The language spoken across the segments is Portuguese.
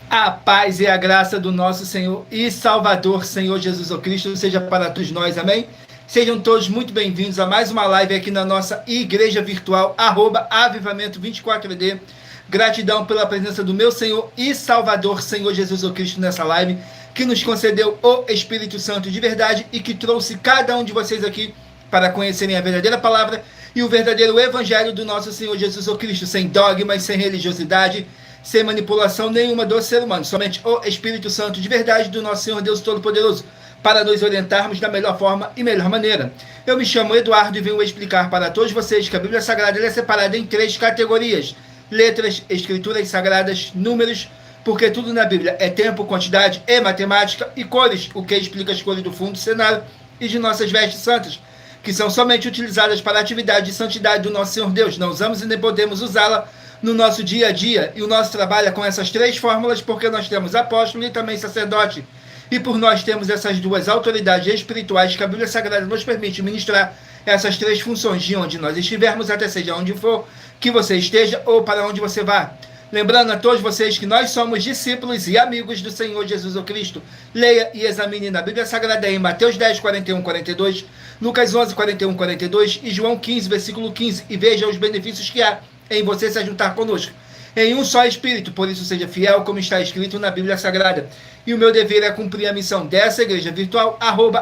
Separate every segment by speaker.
Speaker 1: A paz e a graça do nosso Senhor e Salvador, Senhor Jesus Cristo, seja para todos nós, amém? Sejam todos muito bem-vindos a mais uma live aqui na nossa igreja virtual, Avivamento 24ED. Gratidão pela presença do meu Senhor e Salvador, Senhor Jesus Cristo, nessa live, que nos concedeu o Espírito Santo de verdade e que trouxe cada um de vocês aqui para conhecerem a verdadeira palavra e o verdadeiro evangelho do nosso Senhor Jesus Cristo, sem dogmas, sem religiosidade, sem manipulação nenhuma do ser humano, somente o Espírito Santo de verdade do nosso Senhor Deus Todo-Poderoso, para nos orientarmos da melhor forma e melhor maneira. Eu me chamo Eduardo e venho explicar para todos vocês que a Bíblia Sagrada é separada em 3 categorias: letras, escrituras sagradas, números, porque tudo na Bíblia é tempo, quantidade e matemática, e cores, o que explica as cores do fundo do cenário e de nossas vestes santas, que são somente utilizadas para a atividade de santidade do nosso Senhor Deus. Não usamos e nem podemos usá-la no nosso dia a dia, e o nosso trabalho é com essas 3 fórmulas, porque nós temos apóstolo e também sacerdote, e por nós temos essas 2 autoridades espirituais que a Bíblia Sagrada nos permite ministrar essas 3 funções de onde nós estivermos, até seja onde for que você esteja ou para onde você vá. Lembrando a todos vocês que nós somos discípulos e amigos do Senhor Jesus Cristo. Leia e examine na Bíblia Sagrada em Mateus 10, 41, 42, Lucas 11, 41, 42 e João 15, versículo 15, e veja os benefícios que há em você se juntar conosco em um só Espírito. Por isso seja fiel, como está escrito na Bíblia Sagrada. E o meu dever é cumprir a missão dessa igreja virtual,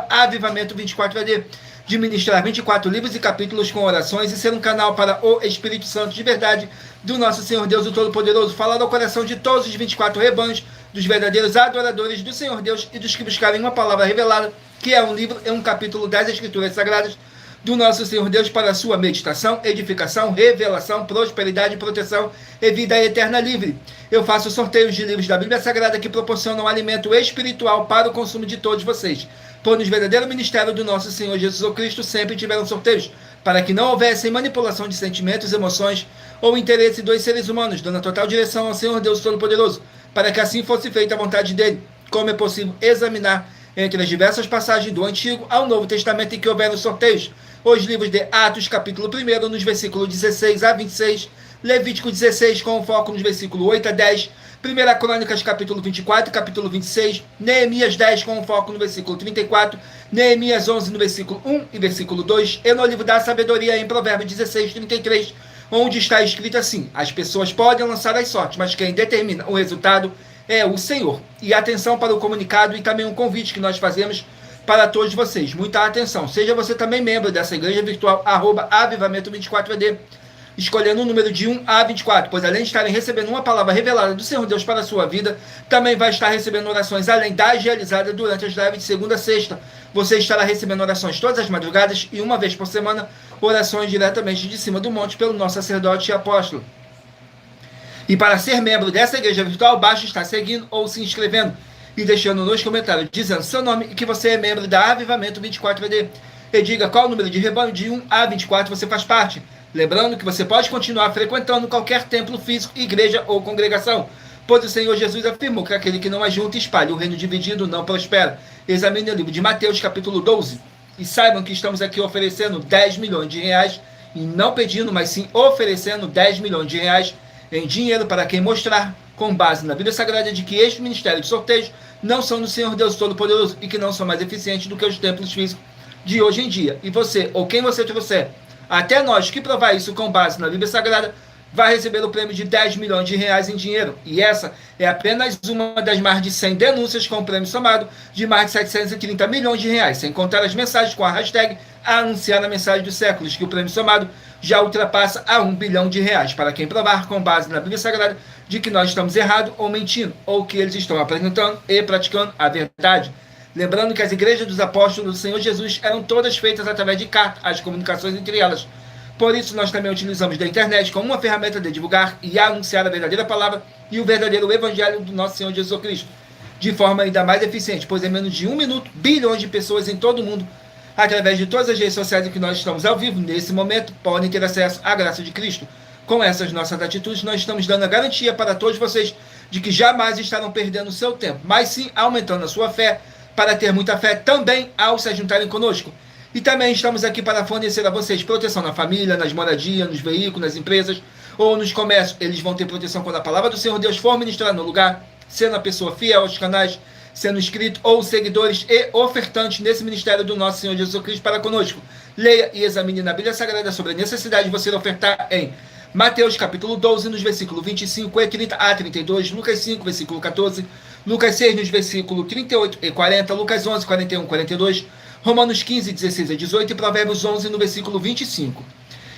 Speaker 1: Avivamento 24ED, de ministrar 24 livros e capítulos com orações e ser um canal para o Espírito Santo de verdade do nosso Senhor Deus, o Todo-Poderoso, falar ao coração de todos os 24 rebanhos, dos verdadeiros adoradores do Senhor Deus e dos que buscarem uma palavra revelada, que é um livro e um capítulo das Escrituras Sagradas do nosso Senhor Deus, para a sua meditação, edificação, revelação, prosperidade, proteção e vida eterna livre. Eu faço sorteios de livros da Bíblia Sagrada que proporcionam alimento espiritual para o consumo de todos vocês. Pois no verdadeiro ministério do nosso Senhor Jesus Cristo sempre tiveram sorteios, para que não houvesse manipulação de sentimentos, emoções ou interesse dos seres humanos, dando a total direção ao Senhor Deus Todo-Poderoso, para que assim fosse feita a vontade dele. Como é possível examinar entre as diversas passagens do Antigo ao Novo Testamento em que houveram sorteios? Os livros de Atos, capítulo 1, nos versículos 16 a 26, Levítico 16, com foco nos versículos 8 a 10, 1 Crônicas, capítulo 24, capítulo 26, Neemias 10, com foco no versículo 34, Neemias 11, no versículo 1 e versículo 2, e no livro da sabedoria, em Provérbios 16, 33, onde está escrito assim: as pessoas podem lançar as sortes, mas quem determina o resultado é o Senhor. E atenção para o comunicado e também um convite que nós fazemos para todos vocês. Muita atenção. Seja você também membro dessa igreja virtual, Avivamento 24ED, escolhendo o número de 1 a 24, pois além de estarem recebendo uma palavra revelada do Senhor Deus para a sua vida, também vai estar recebendo orações além das realizadas durante as lives de segunda a sexta. Você estará recebendo orações todas as madrugadas e uma vez por semana, orações diretamente de cima do monte pelo nosso sacerdote e apóstolo. E para ser membro dessa igreja virtual, basta estar seguindo ou se inscrevendo e deixando nos comentários dizendo seu nome e que você é membro da Avivamento 24ED. E diga qual o número de rebanho de 1 a 24 você faz parte. Lembrando que você pode continuar frequentando qualquer templo físico, igreja ou congregação, pois o Senhor Jesus afirmou que aquele que não ajunta e espalha o reino dividido não prospera. Examine o livro de Mateus, capítulo 12. E saibam que estamos aqui oferecendo 10 milhões de reais, e não pedindo, mas sim oferecendo 10 milhões de reais em dinheiro para quem mostrar, com base na Bíblia Sagrada, de que este ministério de sorteios não são do Senhor Deus Todo-Poderoso e que não são mais eficientes do que os templos físicos de hoje em dia. E você, ou quem você trouxer, até nós que provar isso com base na Bíblia Sagrada, vai receber o prêmio de 10 milhões de reais em dinheiro. E essa é apenas uma das mais de 100 denúncias com o prêmio somado de mais de 730 milhões de reais, sem contar as mensagens com a hashtag anunciar a mensagem dos séculos, que o prêmio somado já ultrapassa a 1 bilhão de reais, para quem provar com base na Bíblia Sagrada de que nós estamos errados ou mentindo, ou que eles estão apresentando e praticando a verdade. Lembrando que as igrejas dos apóstolos do Senhor Jesus eram todas feitas através de cartas, as comunicações entre elas. Por isso, nós também utilizamos da internet como uma ferramenta de divulgar e anunciar a verdadeira palavra e o verdadeiro evangelho do nosso Senhor Jesus Cristo, de forma ainda mais eficiente, pois em menos de 1 minuto, bilhões de pessoas em todo o mundo, através de todas as redes sociais em que nós estamos ao vivo, nesse momento, podem ter acesso à graça de Cristo. Com essas nossas atitudes, nós estamos dando a garantia para todos vocês de que jamais estarão perdendo o seu tempo, mas sim aumentando a sua fé, para ter muita fé também ao se juntarem conosco. E também estamos aqui para fornecer a vocês proteção na família, nas moradias, nos veículos, nas empresas ou nos comércios. Eles vão ter proteção quando a palavra do Senhor Deus for ministrar no lugar, sendo a pessoa fiel aos canais, sendo inscrito ou seguidores e ofertantes nesse ministério do nosso Senhor Jesus Cristo para conosco. Leia e examine na Bíblia Sagrada sobre a necessidade de você ofertar em Mateus capítulo 12, nos versículos 25 e 30 a 32, Lucas 5, versículo 14, Lucas 6, nos versículos 38 e 40, Lucas 11, 41 e 42, Romanos 15, 16 a 18 e Provérbios 11, no versículo 25.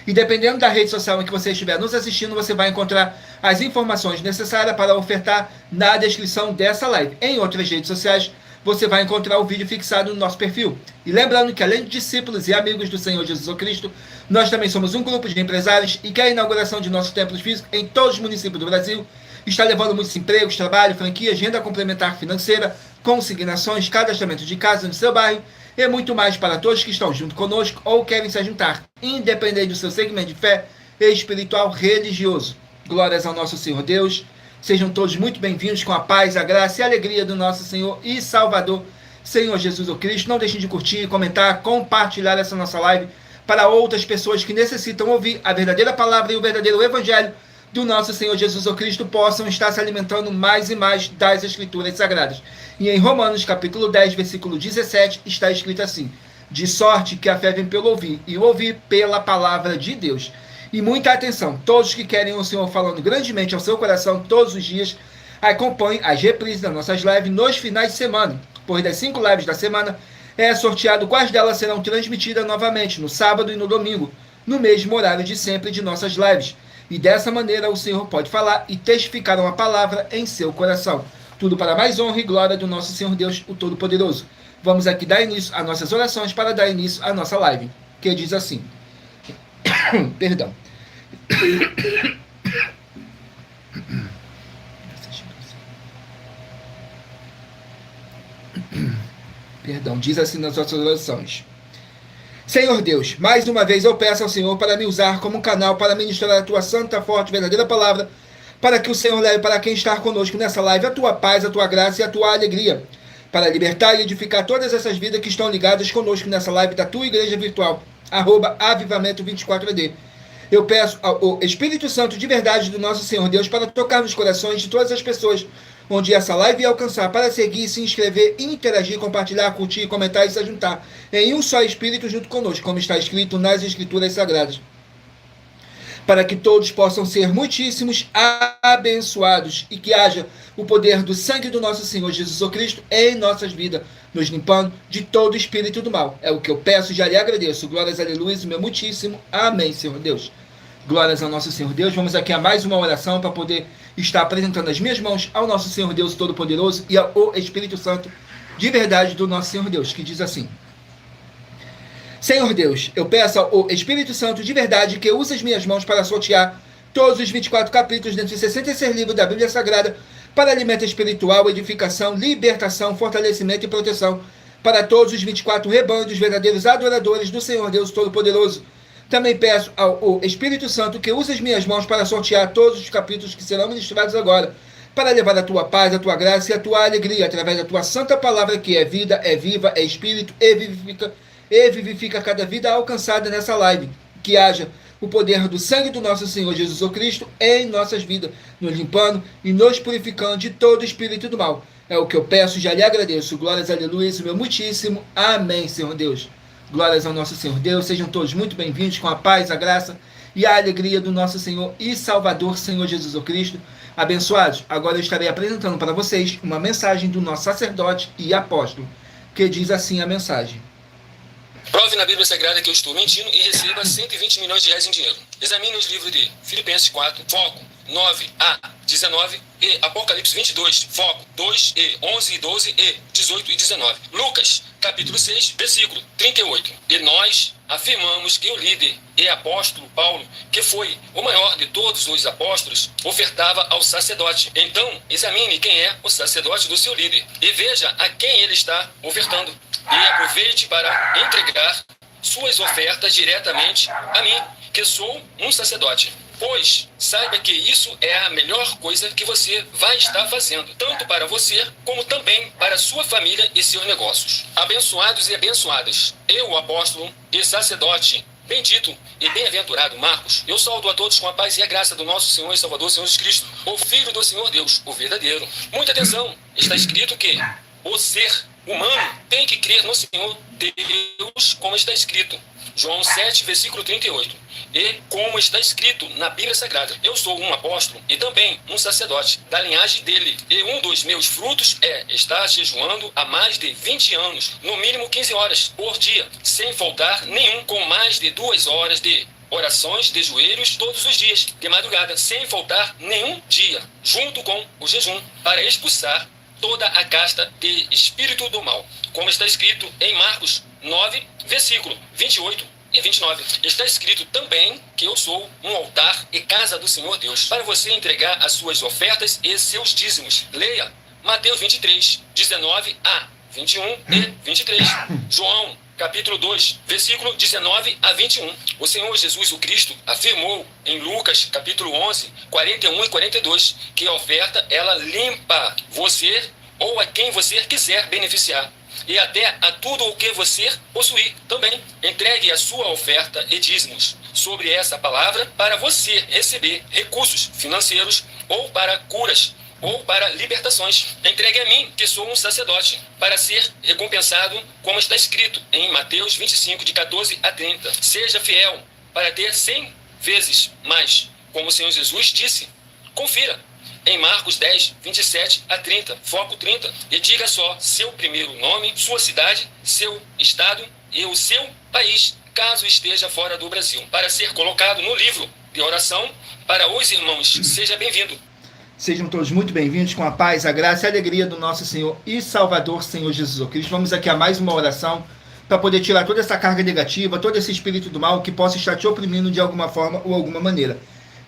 Speaker 1: E dependendo da rede social em que você estiver nos assistindo, você vai encontrar as informações necessárias para ofertar na descrição dessa live. Em outras redes sociais, você vai encontrar o vídeo fixado no nosso perfil. E lembrando que, além de discípulos e amigos do Senhor Jesus Cristo, nós também somos um grupo de empresários e que a inauguração de nossos templos físicos em todos os municípios do Brasil está levando muitos empregos, trabalho, franquias, renda complementar financeira, consignações, cadastramento de casa no seu bairro e muito mais para todos que estão junto conosco ou querem se juntar, independente do seu segmento de fé espiritual religioso. Glórias ao nosso Senhor Deus. Sejam todos muito bem-vindos com a paz, a graça e a alegria do nosso Senhor e Salvador, Senhor Jesus Cristo. Não deixem de curtir, comentar, compartilhar essa nossa live para outras pessoas que necessitam ouvir a verdadeira palavra e o verdadeiro evangelho do nosso Senhor Jesus Cristo possam estar se alimentando mais e mais das Escrituras Sagradas. E em Romanos capítulo 10, versículo 17, está escrito assim: de sorte que a fé vem pelo ouvir, e o ouvir pela palavra de Deus. E muita atenção, todos que querem o Senhor falando grandemente ao seu coração todos os dias, acompanhem as reprises das nossas lives nos finais de semana, pois das 5 lives da semana é sorteado quais delas serão transmitidas novamente no sábado e no domingo, no mesmo horário de sempre de nossas lives. E dessa maneira o Senhor pode falar e testificar uma palavra em seu coração. Tudo para mais honra e glória do nosso Senhor Deus, o Todo-Poderoso. Vamos aqui dar início às nossas orações para dar início à nossa live, que diz assim. Perdão. Perdão, diz assim nas nossas orações. Senhor Deus, mais uma vez eu peço ao Senhor para me usar como um canal para ministrar a tua santa, forte, verdadeira palavra, para que o Senhor leve para quem está conosco nessa live a tua paz, a tua graça e a tua alegria, para libertar e edificar todas essas vidas que estão ligadas conosco nessa live da tua igreja virtual, @avivamento24AD. Eu peço ao Espírito Santo de verdade do nosso Senhor Deus para tocar nos corações de todas as pessoas onde essa live ia alcançar, para seguir, se inscrever, interagir, compartilhar, curtir, comentar e se juntar em um só Espírito junto conosco, como está escrito nas Escrituras Sagradas, para que todos possam ser muitíssimos abençoados e que haja o poder do sangue do nosso Senhor Jesus Cristo em nossas vidas, nos limpando de todo espírito do mal. É o que eu peço e já lhe agradeço. Glórias, aleluia, meu muitíssimo amém, Senhor Deus. Glórias ao nosso Senhor Deus. Vamos aqui a mais uma oração para poder estar apresentando as minhas mãos ao nosso Senhor Deus Todo-Poderoso e ao Espírito Santo de verdade do nosso Senhor Deus, que diz assim: Senhor Deus, eu peço ao Espírito Santo de verdade que use as minhas mãos para sortear todos os 24 capítulos dentre os 66 livros da Bíblia Sagrada para alimento espiritual, edificação, libertação, fortalecimento e proteção para todos os 24 rebanhos dos verdadeiros adoradores do Senhor Deus Todo-Poderoso. Também peço ao Espírito Santo que use as minhas mãos para sortear todos os capítulos que serão ministrados agora, para levar a tua paz, a tua graça e a tua alegria, através da tua santa palavra, que é vida, é viva, é espírito e vivifica cada vida alcançada nessa live. Que haja o poder do sangue do nosso Senhor Jesus Cristo em nossas vidas, nos limpando e nos purificando de todo espírito do mal. É o que eu peço e já lhe agradeço. Glórias, aleluia, meu muitíssimo amém, Senhor Deus. Glórias ao nosso Senhor Deus. Sejam todos muito bem-vindos com a paz, a graça e a alegria do nosso Senhor e Salvador, Senhor Jesus Cristo. Abençoados, agora eu estarei apresentando para vocês uma mensagem do nosso sacerdote e apóstolo, que diz assim a mensagem.
Speaker 2: Prove na Bíblia Sagrada que eu estou mentindo e receba 120 milhões de reais em dinheiro. Examine os livros de Filipenses 4, foco 9 a 19 e Apocalipse 22, foco 2 e 11 e 12 e 18 e 19. Lucas, capítulo 6, versículo 38. E nós afirmamos que o líder e apóstolo Paulo, que foi o maior de todos os apóstolos, ofertava ao sacerdote. Então, examine quem é o sacerdote do seu líder e veja a quem ele está ofertando. E aproveite para entregar suas ofertas diretamente a mim, que sou um sacerdote. Pois saiba que isso é a melhor coisa que você vai estar fazendo, tanto para você, como também para sua família e seus negócios. Abençoados e abençoadas, eu, apóstolo e sacerdote Bendito e bem-aventurado Marcos, eu saúdo a todos com a paz e a graça do nosso Senhor e Salvador, Senhor Jesus Cristo, o Filho do Senhor Deus, o verdadeiro. Muita atenção, está escrito que o ser humano tem que crer no Senhor Deus, como está escrito. João 7, versículo 38. E como está escrito na Bíblia Sagrada, eu sou um apóstolo e também um sacerdote da linhagem dele. E um dos meus frutos é estar jejuando há mais de 20 anos, no mínimo 15 horas por dia, sem faltar nenhum, com mais de 2 horas de orações de joelhos todos os dias, de madrugada, sem faltar nenhum dia, junto com o jejum, para expulsar toda a casta de espírito do mal, como está escrito em Marcos 9, versículo 28 e 29. Está escrito também que eu sou um altar e casa do Senhor Deus, para você entregar as suas ofertas e seus dízimos. Leia Mateus 23, 19 a 21 e 23. João, capítulo 2, versículo 19 a 21. O Senhor Jesus, o Cristo, afirmou em Lucas, capítulo 11, 41 e 42, que a oferta, ela limpa você ou a quem você quiser beneficiar, e até a tudo o que você possuir também. Entregue a sua oferta e dízimos sobre essa palavra para você receber recursos financeiros, ou para curas, ou para libertações. Entregue a mim, que sou um sacerdote, para ser recompensado, como está escrito em Mateus 25, de 14 a 30. Seja fiel para ter 100 vezes mais, como o Senhor Jesus disse. Confira em Marcos 10, 27 a 30, foco 30, e diga só seu primeiro nome, sua cidade, seu estado e o seu país, caso esteja fora do Brasil, para ser colocado no livro de oração para os irmãos. Seja bem-vindo.
Speaker 1: Sejam todos muito bem-vindos com a paz, a graça e a alegria do nosso Senhor e Salvador, Senhor Jesus Cristo. Vamos aqui a mais uma oração para poder tirar toda essa carga negativa, todo esse espírito do mal que possa estar te oprimindo de alguma forma ou alguma maneira.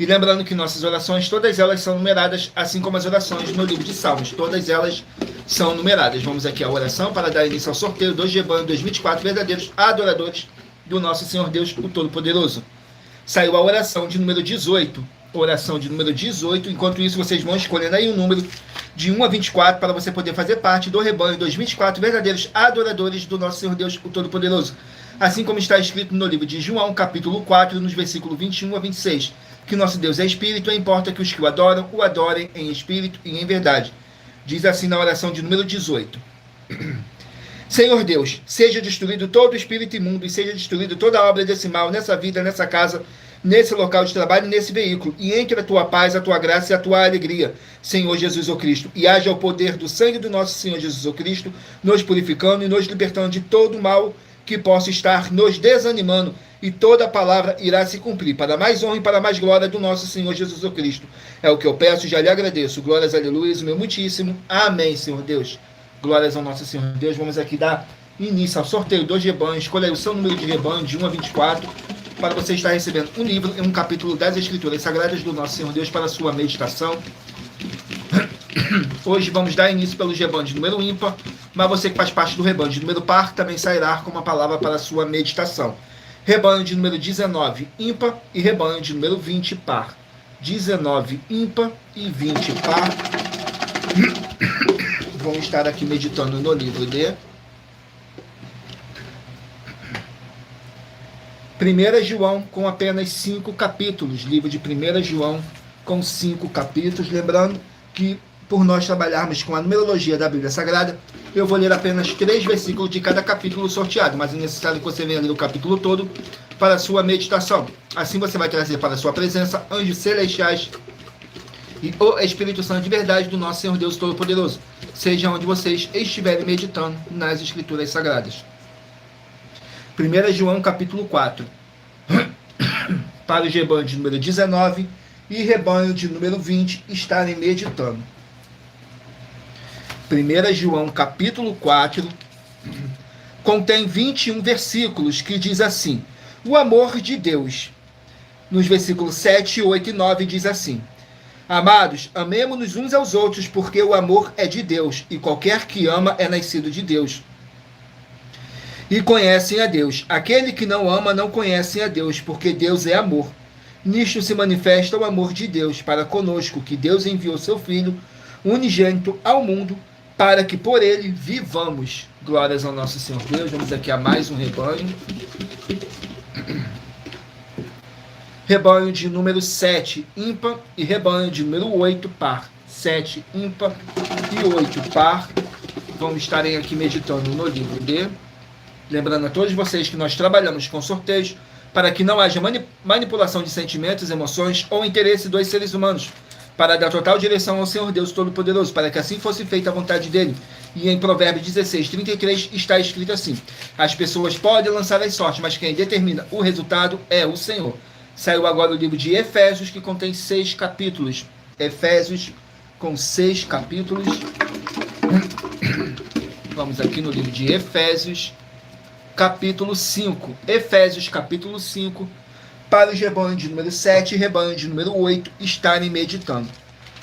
Speaker 1: E lembrando que nossas orações, todas elas são numeradas, assim como as orações no livro de Salmos. Todas elas são numeradas. Vamos aqui à oração para dar início ao sorteio dos rebanhos 2024, verdadeiros adoradores do nosso Senhor Deus, o Todo-Poderoso. Saiu a oração de número 18. Oração de número 18. Enquanto isso, vocês vão escolhendo aí um número de 1 a 24 para você poder fazer parte do rebanho 2024, verdadeiros adoradores do nosso Senhor Deus, o Todo-Poderoso. Assim como está escrito no livro de João, capítulo 4, nos versículos 21 a 26. Que nosso Deus é Espírito, e importa que os que o adorem em Espírito e em verdade. Diz assim na oração de número 18. Senhor Deus, seja destruído todo o espírito imundo e seja destruído toda a obra desse mal nessa vida, nessa casa, nesse local de trabalho e nesse veículo. E entre a tua paz, a tua graça e a tua alegria, Senhor Jesus o Cristo. E haja o poder do sangue do nosso Senhor Jesus o Cristo, nos purificando e nos libertando de todo mal que possa estar nos desanimando, e toda a palavra irá se cumprir, para mais honra e para mais glória do nosso Senhor Jesus o Cristo. É o que eu peço e já lhe agradeço. Glórias, aleluia, o meu muitíssimo. Amém, Senhor Deus. Glórias ao nosso Senhor Deus. Vamos aqui dar início ao sorteio dos rebanhos. Escolha aí o seu número de rebanho, de 1 a 24, para você estar recebendo um livro e um capítulo das Escrituras Sagradas do nosso Senhor Deus para a sua meditação. Hoje vamos dar início pelos rebanhos de número ímpar, mas você que faz parte do rebanho de número par também sairá com uma palavra para a sua meditação. Rebanho de número 19 ímpar e rebanho de número 20 par. 19 ímpar e 20 par. Vamos estar aqui meditando no livro de 1 João, com apenas 5 capítulos. Livro de 1 João com 5 capítulos. Lembrando que, por nós trabalharmos com a numerologia da Bíblia Sagrada, eu vou ler apenas 3 versículos de cada capítulo sorteado, mas é necessário que você venha ler o capítulo todo para a sua meditação. Assim você vai trazer para a sua presença anjos celestiais e o Espírito Santo de verdade do nosso Senhor Deus Todo-Poderoso, seja onde vocês estiverem meditando nas Escrituras Sagradas. 1 João capítulo 4, para o rebanho de número 19 e rebanho de número 20 estarem meditando. 1 João capítulo 4 contém 21 versículos que diz assim: o amor de Deus. Nos versículos 7, 8 e 9 diz assim: amados, amemo-nos uns aos outros, porque o amor é de Deus, e qualquer que ama é nascido de Deus e conhecem a Deus. Aquele que não ama não conhece a Deus, porque Deus é amor. Nisto se manifesta o amor de Deus para conosco, que Deus enviou seu Filho unigênito ao mundo, para que por ele vivamos. Glórias ao nosso Senhor Deus. Vamos aqui a mais um rebanho. rebanho de número 7, ímpar, e rebanho de número 8, par. 7, ímpar, e 8, par. Vamos estarem aqui meditando no livro D. Lembrando a todos vocês que nós trabalhamos com sorteios para que não haja manipulação de sentimentos, emoções ou interesse dos seres humanos, para dar total direção ao Senhor Deus Todo-Poderoso, para que assim fosse feita a vontade dele. E em Provérbios 16, 33 está escrito assim: as pessoas podem lançar as sortes, mas quem determina o resultado é o Senhor. Saiu agora o livro de Efésios, que contém 6 capítulos. Efésios com 6 capítulos. Vamos aqui no livro de Efésios, capítulo 5. Efésios, capítulo 5, para os rebanhos de número 7 e rebanho de número 8 estarem meditando.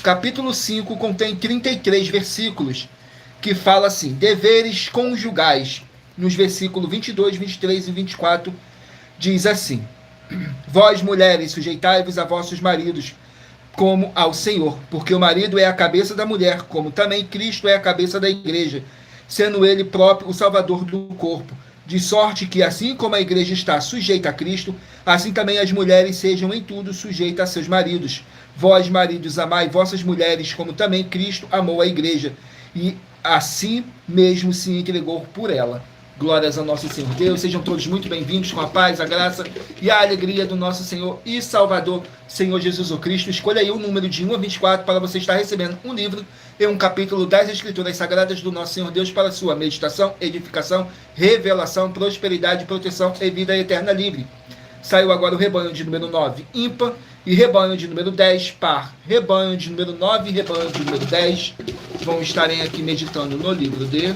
Speaker 1: Capítulo 5 contém 33 versículos, que fala assim: deveres conjugais. Nos versículos 22, 23 e 24, diz assim: vós, mulheres, sujeitai-vos a vossos maridos, como ao Senhor, porque o marido é a cabeça da mulher, como também Cristo é a cabeça da igreja, sendo ele próprio o salvador do corpo. De sorte que, assim como a igreja está sujeita a Cristo, assim também as mulheres sejam em tudo sujeitas a seus maridos. Vós, maridos, amai vossas mulheres, como também Cristo amou a igreja, e assim mesmo se entregou por ela. Glórias ao nosso Senhor Deus. Sejam todos muito bem-vindos, com a paz, a graça e a alegria do nosso Senhor e Salvador, Senhor Jesus Cristo. Escolha aí o número de 1 a 24 para você estar recebendo um livro e um capítulo das Escrituras Sagradas do nosso Senhor Deus para sua meditação, edificação, revelação, prosperidade, proteção e vida eterna livre. Saiu agora o rebanho de número 9, ímpar, e rebanho de número 10, par. Rebanho de número 9 e rebanho de número 10 vão estarem aqui meditando no livro de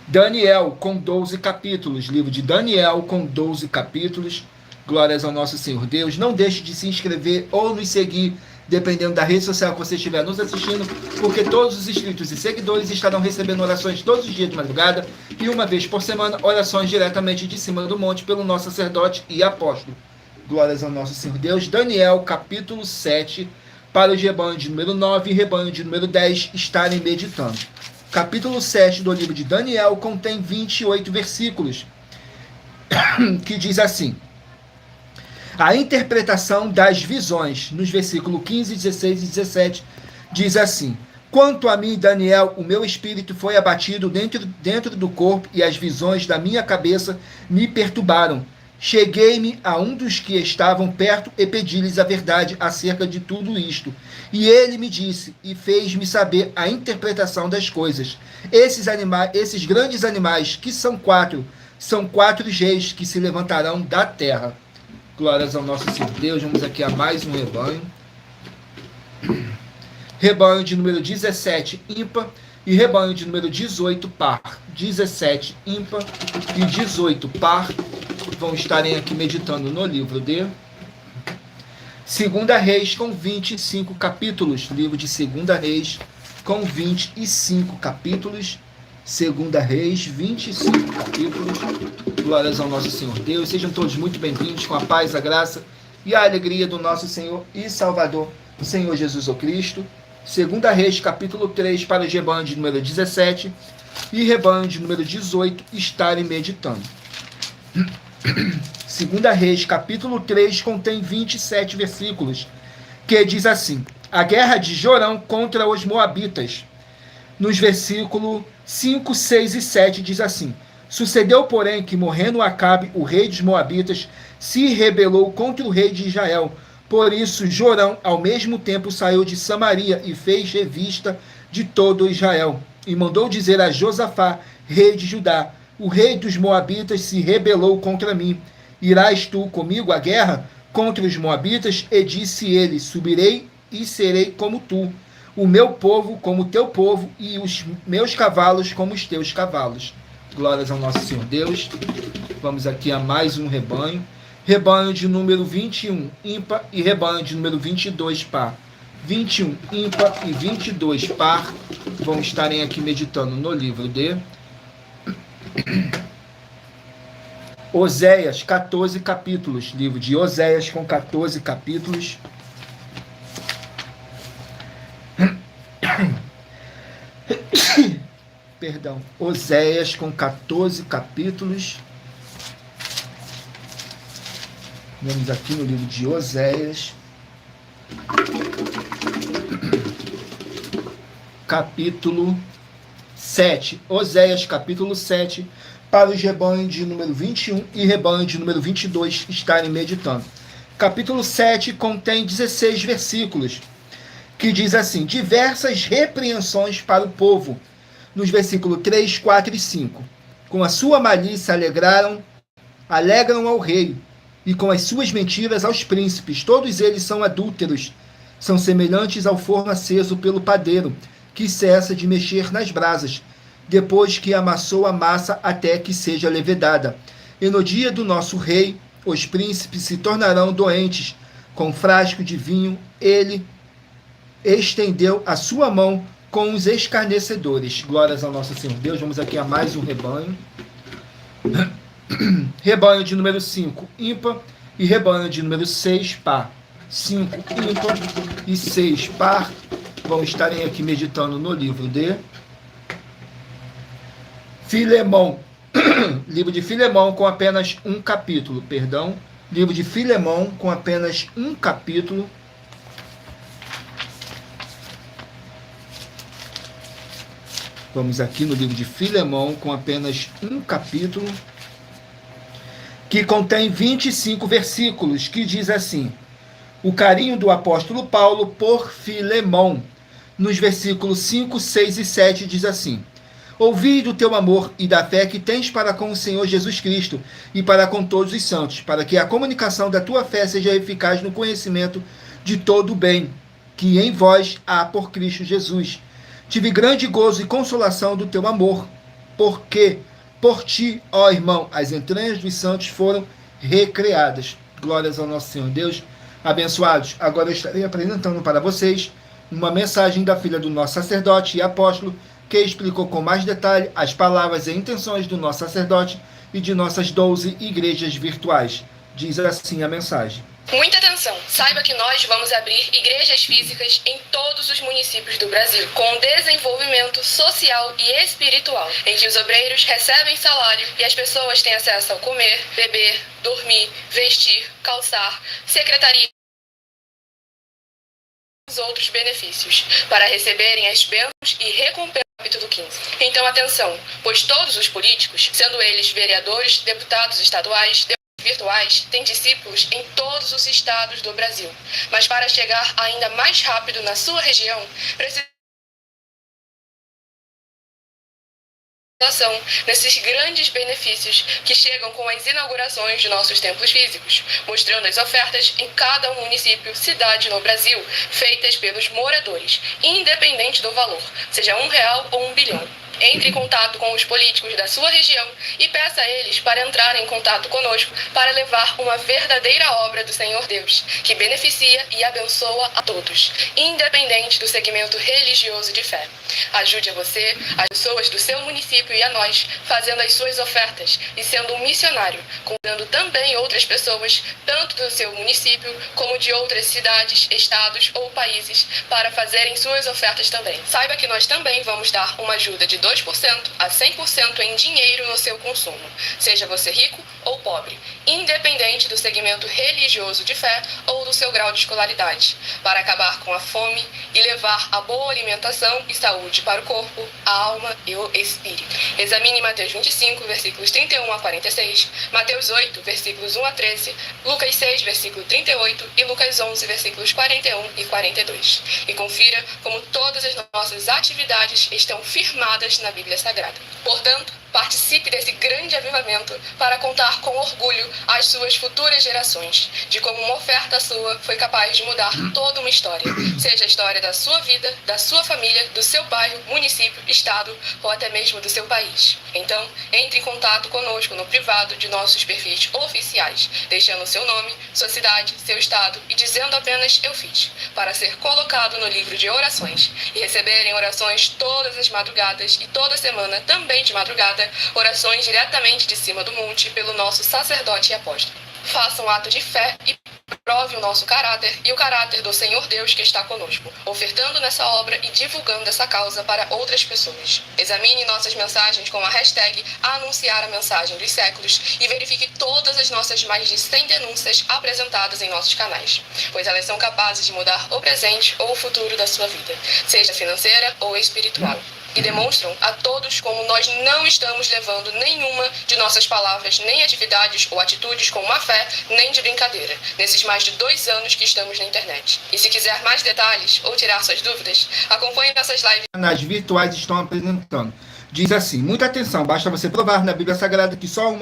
Speaker 1: Daniel, com 12 capítulos. Livro de Daniel, com 12 capítulos. Glórias ao nosso Senhor Deus. Não deixe de se inscrever ou nos seguir, dependendo da rede social que você estiver nos assistindo, porque todos os inscritos e seguidores estarão recebendo orações todos os dias de madrugada e uma vez por semana, orações diretamente de cima do monte pelo nosso sacerdote e apóstolo. Glórias ao nosso Senhor Deus. Daniel, capítulo 7, para os rebanhos de número 9 e rebanho de número 10 estarem meditando. Capítulo 7 do livro de Daniel contém 28 versículos, que diz assim: a interpretação das visões, nos versículos 15, 16 e 17, diz assim: quanto a mim, Daniel, o meu espírito foi abatido dentro do corpo, e as visões da minha cabeça me perturbaram. Cheguei-me a um dos que estavam perto e pedi-lhes a verdade acerca de tudo isto. E ele me disse e fez-me saber a interpretação das coisas. Esses grandes animais, que são quatro reis que se levantarão da terra. Glórias ao nosso Senhor Deus. Vamos aqui a mais um rebanho. Rebanho de número 17, ímpar, e rebanho de número 18, par. 17, ímpar, e 18, par. Vão estarem aqui meditando no livro de Segunda Reis, com 25 capítulos. Livro de Segunda Reis, com 25 capítulos. Segunda Reis, 25 capítulos. Glórias ao nosso Senhor Deus. Sejam todos muito bem-vindos, com a paz, a graça e a alegria do nosso Senhor e Salvador, Senhor Jesus Cristo. Segunda Reis, capítulo 3, para os rebanhos de número 17 e rebanho de número 18 estarem meditando. Segunda Reis, capítulo 3, contém 27 versículos, que diz assim: a guerra de Jorão contra os Moabitas. Nos versículos 5, 6 e 7 diz assim: sucedeu, porém, que morrendo Acabe, o rei dos Moabitas, se rebelou contra o rei de Israel. Por isso, Jorão, ao mesmo tempo, saiu de Samaria e fez revista de todo Israel. E mandou dizer a Josafá, rei de Judá: o rei dos Moabitas se rebelou contra mim. Irás tu comigo à guerra contra os Moabitas? E disse ele: subirei e serei como tu, o meu povo como o teu povo, e os meus cavalos como os teus cavalos. Glórias ao nosso Senhor Deus. Vamos aqui a mais um rebanho. Rebanho de número 21, ímpar, e rebanho de número 22, par. 21, ímpar, e 22, par. Vão estarem aqui meditando no livro de Oséias, 14 capítulos. Livro de Oséias, com 14 capítulos. Perdão. Oséias, com 14 capítulos. Vamos aqui no livro de Oséias, capítulo 7. Oséias, capítulo 7, para os rebanhos de número 21 e rebanho de número 22 estarem meditando. Capítulo 7 contém 16 versículos, que diz assim: diversas repreensões para o povo, nos versículos 3, 4 e 5. Com a sua malícia alegram ao rei, e com as suas mentiras aos príncipes. Todos eles são adúlteros, são semelhantes ao forno aceso pelo padeiro, que cessa de mexer nas brasas, depois que amassou a massa até que seja levedada. E no dia do nosso rei, os príncipes se tornarão doentes. Com frasco de vinho, ele estendeu a sua mão com os escarnecedores. Glórias ao nosso Senhor Deus. Vamos aqui a mais um rebanho. Rebanho de número 5, ímpar, e rebanho de número 6, par. 5, ímpar, e 6, par. Vão estarem aqui meditando no livro de Filemão. Livro de Filemão com apenas um capítulo, perdão. Livro de Filemão com apenas um capítulo. Vamos aqui no livro de Filemão com apenas um capítulo, que contém 25 versículos, que diz assim: o carinho do apóstolo Paulo por Filemão. Nos versículos 5, 6 e 7 diz assim: ouvi do teu amor e da fé que tens para com o Senhor Jesus Cristo e para com todos os santos, para que a comunicação da tua fé seja eficaz no conhecimento de todo o bem, que em vós há por Cristo Jesus. Tive grande gozo e consolação do teu amor, porque por ti, ó irmão, as entranhas dos santos foram recreadas. Glórias ao nosso Senhor Deus. Abençoados, agora eu estarei apresentando para vocês uma mensagem da filha do nosso sacerdote e apóstolo, que explicou com mais detalhe as palavras e intenções do nosso sacerdote e de nossas 12 igrejas virtuais. Diz assim a mensagem.
Speaker 3: Muita atenção! Saiba que nós vamos abrir igrejas físicas em todos os municípios do Brasil, com desenvolvimento social e espiritual, em que os obreiros recebem salário e as pessoas têm acesso ao comer, beber, dormir, vestir, calçar, secretaria e outros benefícios, para receberem as bênçãos e recompensas. Capítulo 15. Então atenção, pois todos os políticos, sendo eles vereadores, deputados estaduais, virtuais, têm discípulos em todos os estados do Brasil. Mas para chegar ainda mais rápido na sua região, precisa nesses grandes benefícios que chegam com as inaugurações de nossos templos físicos, mostrando as ofertas em cada município, cidade no Brasil, feitas pelos moradores, independente do valor, seja R$1 ou 1 bilhão. Entre em contato com os políticos da sua região e peça a eles para entrarem em contato conosco para levar uma verdadeira obra do Senhor Deus, que beneficia e abençoa a todos, independente do segmento religioso de fé. Ajude a você, as pessoas do seu município e a nós, fazendo as suas ofertas e sendo um missionário, convidando também outras pessoas, tanto do seu município como de outras cidades, estados ou países, para fazerem suas ofertas também. Saiba que nós também vamos dar uma ajuda de 2% a 100% em dinheiro no seu consumo, seja você rico ou pobre, independente do segmento religioso de fé ou do seu grau de escolaridade, para acabar com a fome e levar a boa alimentação e saúde para o corpo, a alma e o espírito. Examine Mateus 25, versículos 31 a 46, Mateus 8, versículos 1 a 13, Lucas 6, versículo 38 e Lucas 11, versículos 41 e 42. E confira como todas as nossas atividades estão firmadas na Bíblia Sagrada. Portanto, participe desse grande avivamento para contar com orgulho às suas futuras gerações de como uma oferta sua foi capaz de mudar toda uma história, seja a história da sua vida, da sua família, do seu bairro, município, estado ou até mesmo do seu país. Então, entre em contato conosco no privado de nossos perfis oficiais, deixando seu nome, sua cidade, seu estado e dizendo apenas "eu fiz", para ser colocado no livro de orações e receberem orações todas as madrugadas e toda semana também de madrugada, orações diretamente de cima do monte pelo nosso sacerdote e apóstolo. Faça um ato de fé e Prove o nosso caráter e o caráter do Senhor Deus que está conosco, ofertando nessa obra e divulgando essa causa para outras pessoas. Examine nossas mensagens com a hashtag Anunciar a Mensagem dos Séculos e verifique todas as nossas mais de 100 denúncias apresentadas em nossos canais, pois elas são capazes de mudar o presente ou o futuro da sua vida, seja financeira ou espiritual. E demonstram a todos como nós não estamos levando nenhuma de nossas palavras, nem atividades ou atitudes com má fé, nem de brincadeira, nesses mais de 2 anos que estamos na internet. E se quiser mais detalhes ou tirar suas dúvidas, acompanhe nossas lives.
Speaker 1: Nas virtuais estão apresentando. Diz assim, muita atenção, basta você provar na Bíblia Sagrada que só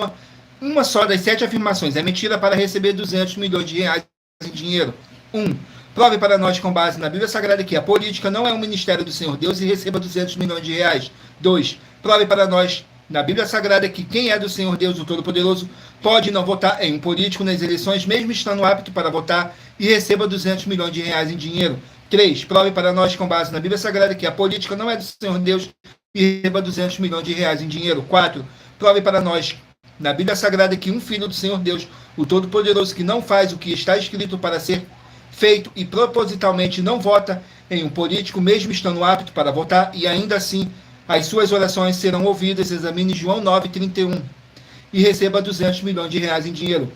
Speaker 1: uma só das 7 afirmações é mentira para receber 200 milhões de reais em dinheiro. 1. Prove para nós com base na Bíblia Sagrada que a política não é um ministério do Senhor Deus e receba 200 milhões de reais. 2. Prove para nós na Bíblia Sagrada que quem é do Senhor Deus, o Todo-Poderoso, pode não votar em um político nas eleições, mesmo estando apto para votar, e receba 200 milhões de reais em dinheiro. 3. Prove para nós com base na Bíblia Sagrada que a política não é do Senhor Deus e receba 200 milhões de reais em dinheiro. 4. Prove para nós na Bíblia Sagrada que um filho do Senhor Deus, o Todo-Poderoso, que não faz o que está escrito para ser feito e propositalmente não vota em um político, mesmo estando apto para votar, e ainda assim as suas orações serão ouvidas. Examine João 9,31 e receba 200 milhões de reais em dinheiro.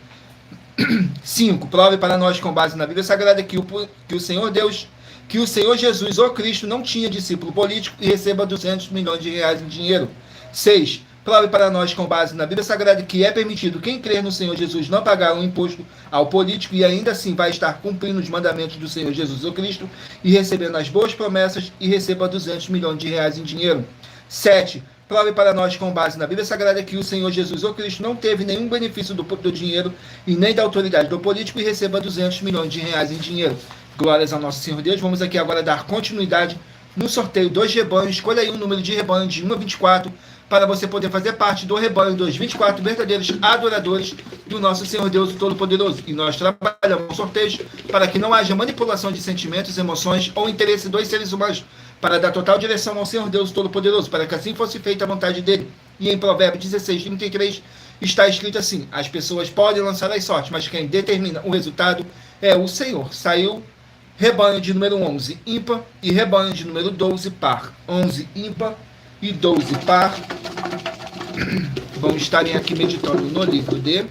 Speaker 1: 5. Prove para nós com base na Bíblia Sagrada que o Senhor Deus, que o Senhor Jesus, ou Cristo, não tinha discípulo político e receba 200 milhões de reais em dinheiro. 6. Prove para nós com base na Bíblia Sagrada que é permitido quem crer no Senhor Jesus não pagar um imposto ao político e ainda assim vai estar cumprindo os mandamentos do Senhor Jesus ou Cristo e recebendo as boas promessas e receba 200 milhões de reais em dinheiro. 7. Prove para nós com base na Bíblia Sagrada que o Senhor Jesus ou Cristo não teve nenhum benefício do dinheiro e nem da autoridade do político e receba 200 milhões de reais em dinheiro. Glórias ao nosso Senhor Deus. Vamos aqui agora dar continuidade no sorteio dos rebanhos. Escolha aí um número de rebanho de 1 a 24 para você poder fazer parte do rebanho dos 24 verdadeiros adoradores do nosso Senhor Deus Todo-Poderoso. E nós trabalhamos com sorteios para que não haja manipulação de sentimentos, emoções ou interesse dos seres humanos, para dar total direção ao Senhor Deus Todo-Poderoso, para que assim fosse feita a vontade dele. E em Provérbios 16:33 está escrito assim: as pessoas podem lançar as sortes, mas quem determina o resultado é o Senhor. Saiu rebanho de número 11 ímpar e rebanho de número 12 par. 11 ímpar e 12 par. Vamos estarem aqui meditando no livro de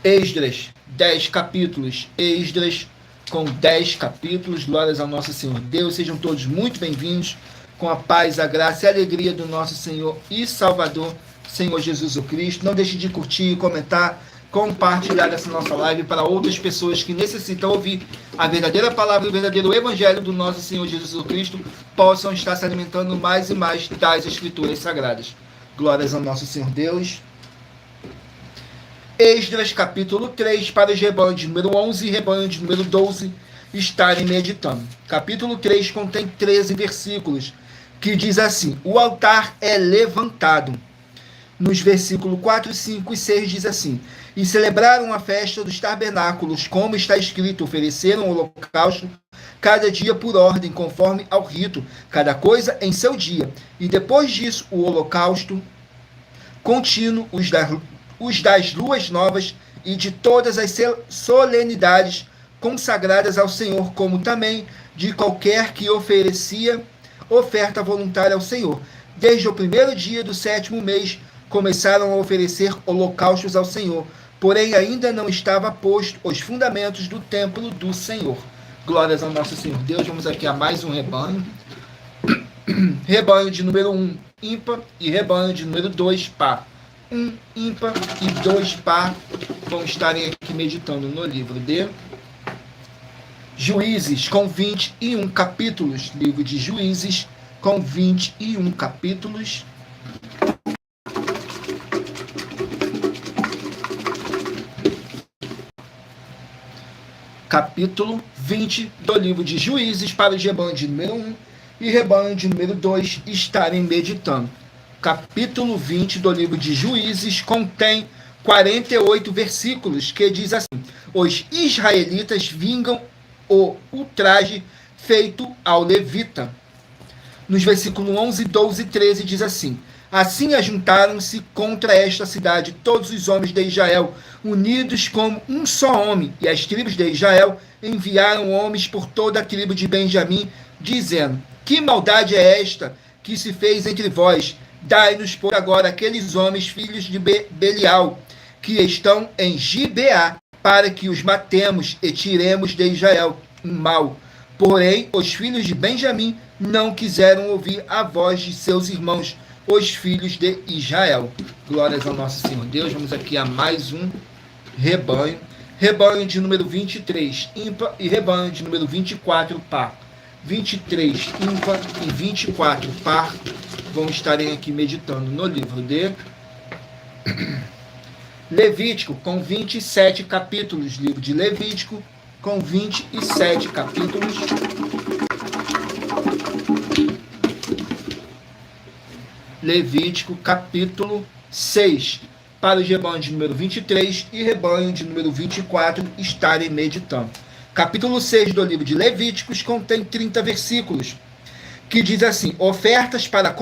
Speaker 1: Esdras, 10 capítulos. Esdras com 10 capítulos. Glórias ao nosso Senhor Deus. Sejam todos muito bem-vindos, com a paz, a graça e a alegria do nosso Senhor e Salvador, Senhor Jesus o Cristo. Não deixe de curtir, comentar, compartilhar essa nossa live para outras pessoas que necessitam ouvir a verdadeira palavra, o verdadeiro evangelho do nosso Senhor Jesus Cristo, possam estar se alimentando mais e mais das Escrituras Sagradas. Glórias ao nosso Senhor Deus. Esdras capítulo 3, para os rebanhos de número 11 e rebanho de número 12 estarem meditando. Capítulo 3 contém 13 versículos, que diz assim: o altar é levantado. Nos versículos 4, 5 e 6 diz assim: e celebraram a festa dos tabernáculos, como está escrito, ofereceram o holocausto cada dia por ordem, conforme ao rito, cada coisa em seu dia. E depois disso, o holocausto contínuo, os das luas novas e de todas as solenidades consagradas ao Senhor, como também de qualquer que oferecia oferta voluntária ao Senhor. Desde o primeiro dia do 7º mês, começaram a oferecer holocaustos ao Senhor, porém ainda não estava posto os fundamentos do templo do Senhor. Glórias ao nosso Senhor Deus. Vamos aqui a mais um rebanho. Rebanho de número 1, ímpar, e rebanho de número 2, par. 1 ímpar e 2 par. Vão estarem aqui meditando no livro de Juízes, com 21 capítulos. Livro de Juízes, com 21 capítulos. Capítulo 20 do livro de Juízes, para o rebanho de número 1 e rebanho de número 2 estarem meditando. Capítulo 20 do livro de Juízes contém 48 versículos, que diz assim: os israelitas vingam o ultraje feito ao levita. Nos versículos 11, 12 e 13 diz assim: Assim ajuntaram-se contra esta cidade todos os homens de Israel, unidos como um só homem, e as tribos de Israel enviaram homens por toda a tribo de Benjamim, dizendo: que maldade é esta que se fez entre vós? Dai-nos por agora aqueles homens, filhos de Belial, que estão em Gibeá, para que os matemos e tiremos de Israel um mal. Porém, os filhos de Benjamim não quiseram ouvir a voz de seus irmãos, os filhos de Israel. Glórias ao nosso Senhor Deus. Vamos aqui a mais um rebanho. Rebanho de número 23, ímpar, e rebanho de número 24, par. 23, ímpar, e 24, par. Vamos estarem aqui meditando no livro de Levítico, com 27 capítulos. Livro de Levítico, com 27 capítulos. Levítico, capítulo 6, para o rebanho de número 23 e rebanho de número 24 estarem meditando. Capítulo 6 do livro de Levíticos contém 30 versículos, que diz assim: ofertas para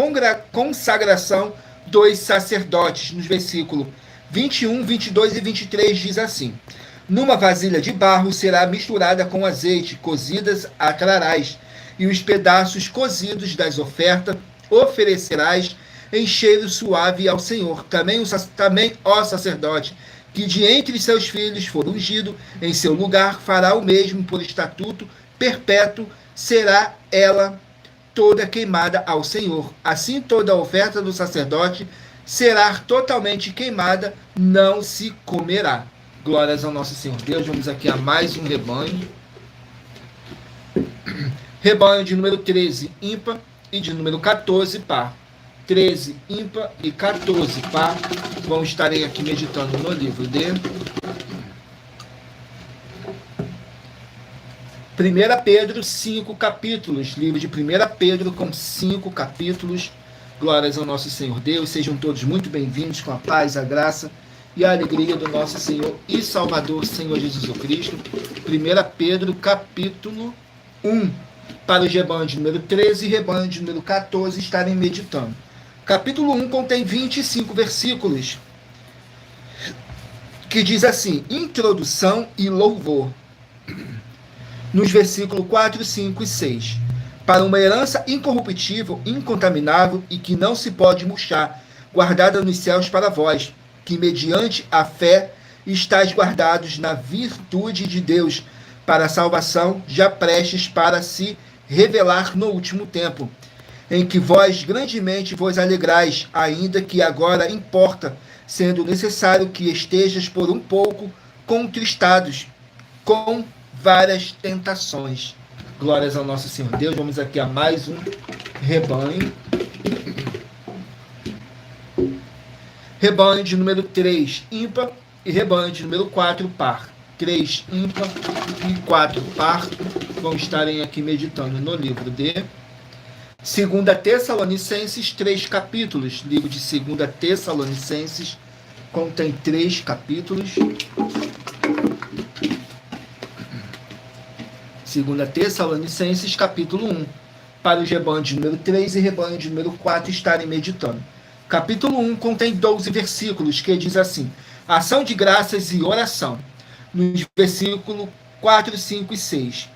Speaker 1: consagração dos sacerdotes. Nos versículos 21, 22 e 23 diz assim: numa vasilha de barro será misturada com azeite, cozidas a clarais, e os pedaços cozidos das ofertas oferecerás em cheiro suave ao Senhor. Também, ó sacerdote, que de entre seus filhos for ungido em seu lugar, fará o mesmo por estatuto perpétuo, será ela toda queimada ao Senhor. Assim toda a oferta do sacerdote será totalmente queimada, não se comerá. Glórias ao nosso Senhor Deus. Vamos aqui a mais um rebanho. Rebanho de número 13, ímpar, e de número 14, par. 13, ímpar, e 14, par. Vamos estarem aqui meditando no livro de 1 Pedro, 5 capítulos. Livro de 1 Pedro com 5 capítulos. Glórias ao nosso Senhor Deus. Sejam todos muito bem-vindos, com a paz, a graça e a alegria do nosso Senhor e Salvador, Senhor Jesus Cristo. 1 Pedro, capítulo 1, para o rebanho de número 13 e rebanho de número 14 estarem meditando. Capítulo 1 contém 25 versículos, que diz assim: introdução e louvor. Nos versículos 4, 5 e 6. Para uma herança incorruptível, incontaminável e que não se pode murchar, guardada nos céus para vós, que mediante a fé estáis guardados na virtude de Deus, para a salvação, já prestes para se revelar no último tempo, em que vós grandemente vos alegrais, ainda que agora importa, sendo necessário que estejas por um pouco contristados, com várias tentações. Glórias ao nosso Senhor Deus. Vamos aqui a mais um rebanho. Rebanho de número 3, ímpar, e rebanho de número 4, par. 3, ímpar, e 4, par. Vamos estarem aqui meditando no livro de 2 Tessalonicenses, 3 capítulos. Livro de 2 Tessalonicenses contém 3 capítulos. 2 Tessalonicenses, capítulo 1, para o rebanho de número 3 e rebanho de número 4 estarem meditando. Capítulo 1 contém 12 versículos, que diz assim: ação de graças e oração. Nos versículos 4, 5 e 6.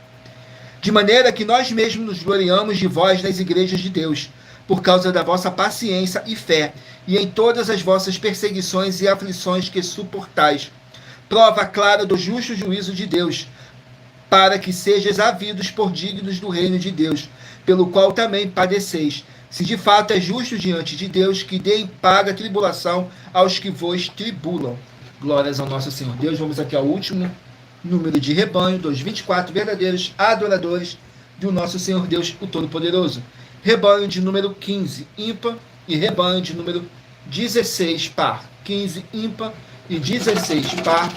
Speaker 1: De maneira que nós mesmos nos gloriamos de vós nas igrejas de Deus, por causa da vossa paciência e fé, e em todas as vossas perseguições e aflições que suportais. Prova clara do justo juízo de Deus, para que sejais havidos por dignos do reino de Deus, pelo qual também padeceis, se de fato é justo diante de Deus, que dê em paga tribulação aos que vos tribulam. Glórias ao nosso Senhor Deus. Vamos aqui ao último número de rebanho, dos 24 verdadeiros adoradores do nosso Senhor Deus, o Todo-Poderoso. Rebanho de número 15, ímpar, e rebanho de número 16, par. 15, ímpar, e 16, par.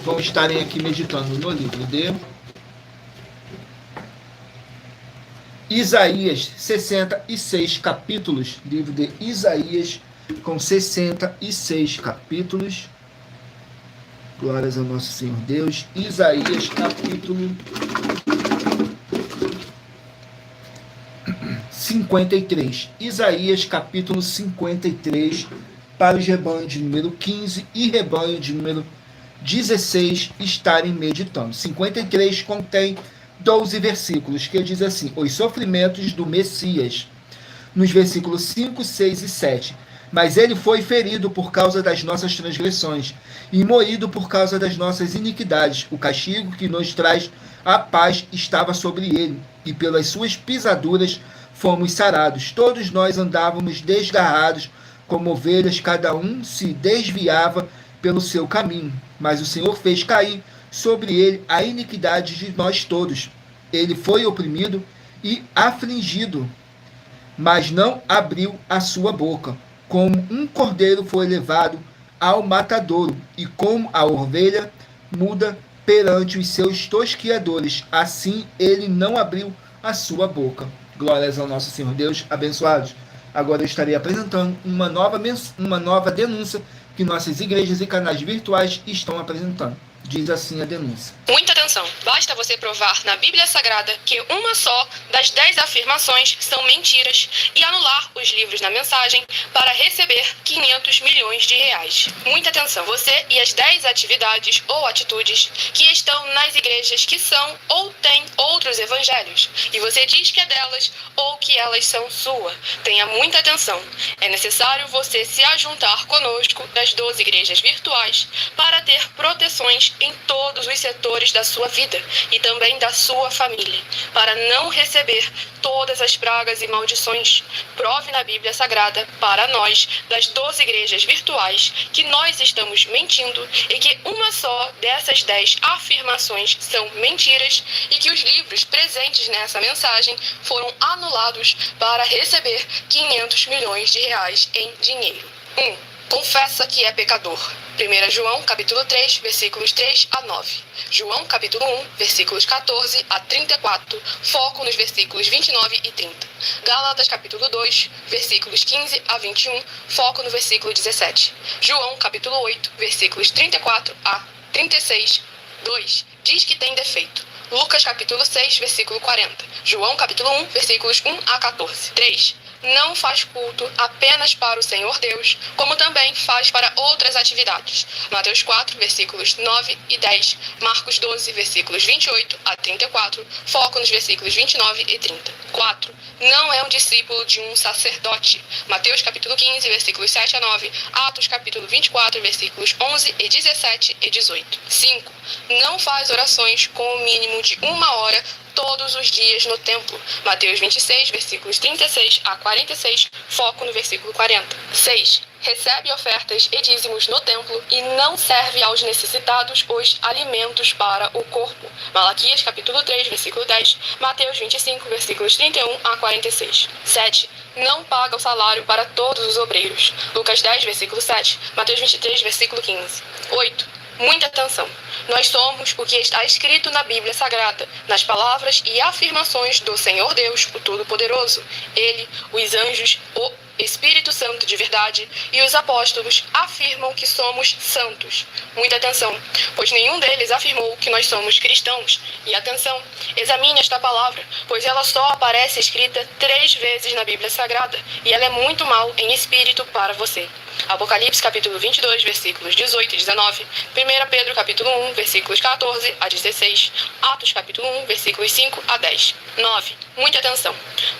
Speaker 1: Vão estarem aqui meditando no livro de Isaías, 66 capítulos. Livro de Isaías, com 66 capítulos. Glórias ao nosso Senhor Deus. Isaías, capítulo 53. Isaías capítulo 53, para os rebanhos de número 15 e rebanho de número 16 estarem meditando. 53 contém 12 versículos, que diz assim: os sofrimentos do Messias, nos versículos 5, 6 e 7. Mas ele foi ferido por causa das nossas transgressões e moído por causa das nossas iniquidades. O castigo que nos traz a paz estava sobre ele, e pelas suas pisaduras fomos sarados. Todos nós andávamos desgarrados como ovelhas, cada um se desviava pelo seu caminho. Mas o Senhor fez cair sobre ele a iniquidade de nós todos. Ele foi oprimido e afligido, mas não abriu a sua boca. Como um cordeiro foi levado ao matadouro, e como a ovelha muda perante os seus tosquiadores, assim ele não abriu a sua boca. Glórias ao nosso Senhor Deus, abençoados. Agora eu estarei apresentando uma nova denúncia que nossas igrejas e canais virtuais estão apresentando. Diz assim a denúncia.
Speaker 3: Muita atenção. Basta você provar na Bíblia Sagrada que uma só das 10 afirmações são mentiras e anular os livros na mensagem para receber 500 milhões de reais. Muita atenção. Você e as 10 atividades ou atitudes que estão nas igrejas que são ou têm outros evangelhos e você diz que é delas ou que elas são sua. Tenha muita atenção. É necessário você se ajuntar conosco das 12 igrejas virtuais para ter proteções em todos os setores da sua vida e também da sua família, para não receber todas as pragas e maldições. Prove na Bíblia Sagrada para nós, das 12 igrejas virtuais, que nós estamos mentindo e que uma só dessas 10 afirmações são mentiras e que os livros presentes nessa mensagem foram anulados para receber 500 milhões de reais em dinheiro. 1. Confessa que é pecador. 1 João, capítulo 3, versículos 3 a 9. João, capítulo 1, versículos 14 a 34. Foco nos versículos 29 e 30. Gálatas, capítulo 2, versículos 15 a 21. Foco no versículo 17. João, capítulo 8, versículos 34 a 36. 2. Diz que tem defeito. Lucas, capítulo 6, versículo 40. João, capítulo 1, versículos 1 a 14. 3. Não faz culto apenas para o Senhor Deus, como também faz para outras atividades. Mateus 4, versículos 9 e 10. Marcos 12, versículos 28 a 34. Foco nos versículos 29 e 30. 4. Não é um discípulo de um sacerdote. Mateus capítulo 15, versículos 7 a 9. Atos capítulo 24, versículos 11 e 17 e 18. 5. Não faz orações com o mínimo de 1 hora todos os dias no templo. Mateus 26, versículos 36 a 46, foco no versículo 40. 6. Recebe ofertas e dízimos no templo e não serve aos necessitados os alimentos para o corpo. Malaquias capítulo 3, versículo 10, Mateus 25, versículos 31 a 46. 7. Não paga o salário para todos os obreiros. Lucas 10, versículo 7, Mateus 23, versículo 15. 8. Muita atenção. Nós somos o que está escrito na Bíblia Sagrada, nas palavras e afirmações do Senhor Deus, o Todo-Poderoso. Ele, os anjos, o Espírito Santo de verdade e os apóstolos afirmam que somos santos. Muita atenção, pois nenhum deles afirmou que nós somos cristãos. E atenção, examine esta palavra, pois ela só aparece escrita 3 vezes na Bíblia Sagrada e ela é muito mal em espírito para você. Apocalipse capítulo 22, versículos 18 e 19. 1 Pedro capítulo 1, versículos 14 a 16. Atos capítulo 1, versículos 5 a 10. 9. Muita atenção.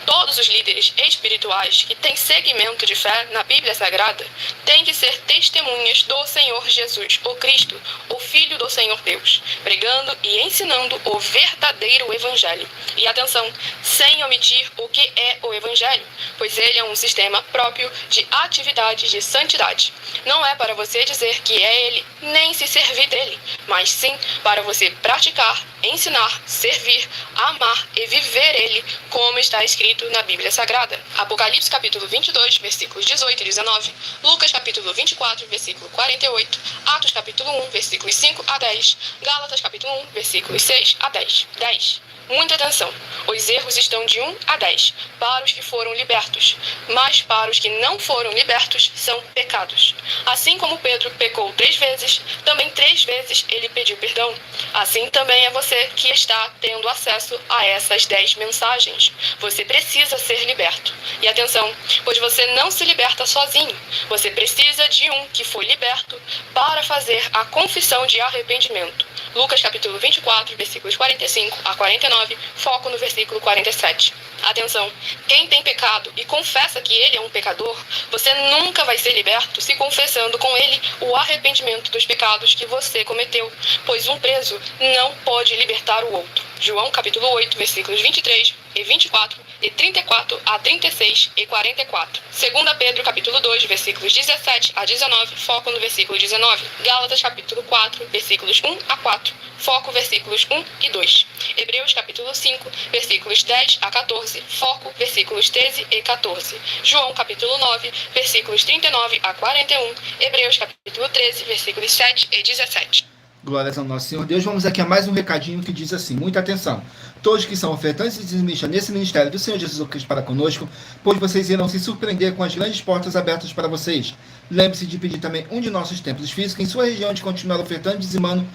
Speaker 3: Todos os líderes espirituais que têm segmento de fé na Bíblia Sagrada têm de ser testemunhas do Senhor Jesus, o Cristo, o Filho do Senhor Deus, pregando e ensinando o verdadeiro Evangelho. E atenção, sem omitir o que é o Evangelho, pois ele é um sistema próprio de atividades de santidade. Não é para você dizer que é ele, nem se servir dele, mas sim para você praticar, ensinar, servir, amar e viver ele, como está escrito na Bíblia Sagrada. Apocalipse capítulo 22, versículos 18 e 19. Lucas capítulo 24, versículo 48. Atos capítulo 1, versículos 5 a 10. Gálatas capítulo 1, versículos 6 a 10. 10. Muita atenção. Os erros estão de 1 a 10 para os que foram libertos, mas para os que não foram libertos são pecados. Assim como Pedro pecou 3 vezes, também 3 vezes ele pediu perdão. Assim também é você que está tendo acesso a essas 10 mensagens. Você precisa ser liberto. E atenção, pois você não se liberta sozinho. Você precisa de um que foi liberto para fazer a confissão de arrependimento. Lucas capítulo 24, versículos 45 a 49, foco no versículo 47. Atenção, quem tem pecado e confessa que ele é um pecador, você nunca vai ser liberto se confessando com ele o arrependimento dos pecados que você cometeu, pois um preso não pode libertar o outro. João capítulo 8, versículos 23 e 24 e 34 a 36 e 44. 2 Pedro capítulo 2, versículos 17 a 19, foco no versículo 19. Gálatas capítulo 4, versículos 1 a 4, foco versículos 1 e 2. Hebreus capítulo 5, versículos 10 a 14, foco versículos 13 e 14. João capítulo 9, versículos 39 a 41. Hebreus capítulo 13, versículos 7 e 17.
Speaker 1: Glórias ao nosso Senhor Deus. Vamos aqui a mais um recadinho que diz assim, muita atenção. Todos que são ofertantes e dizimistas nesse ministério do Senhor Jesus Cristo para conosco, pois vocês irão se surpreender com as grandes portas abertas para vocês. Lembre-se de pedir também um de nossos templos físicos em sua região de continuar ofertando e dizimando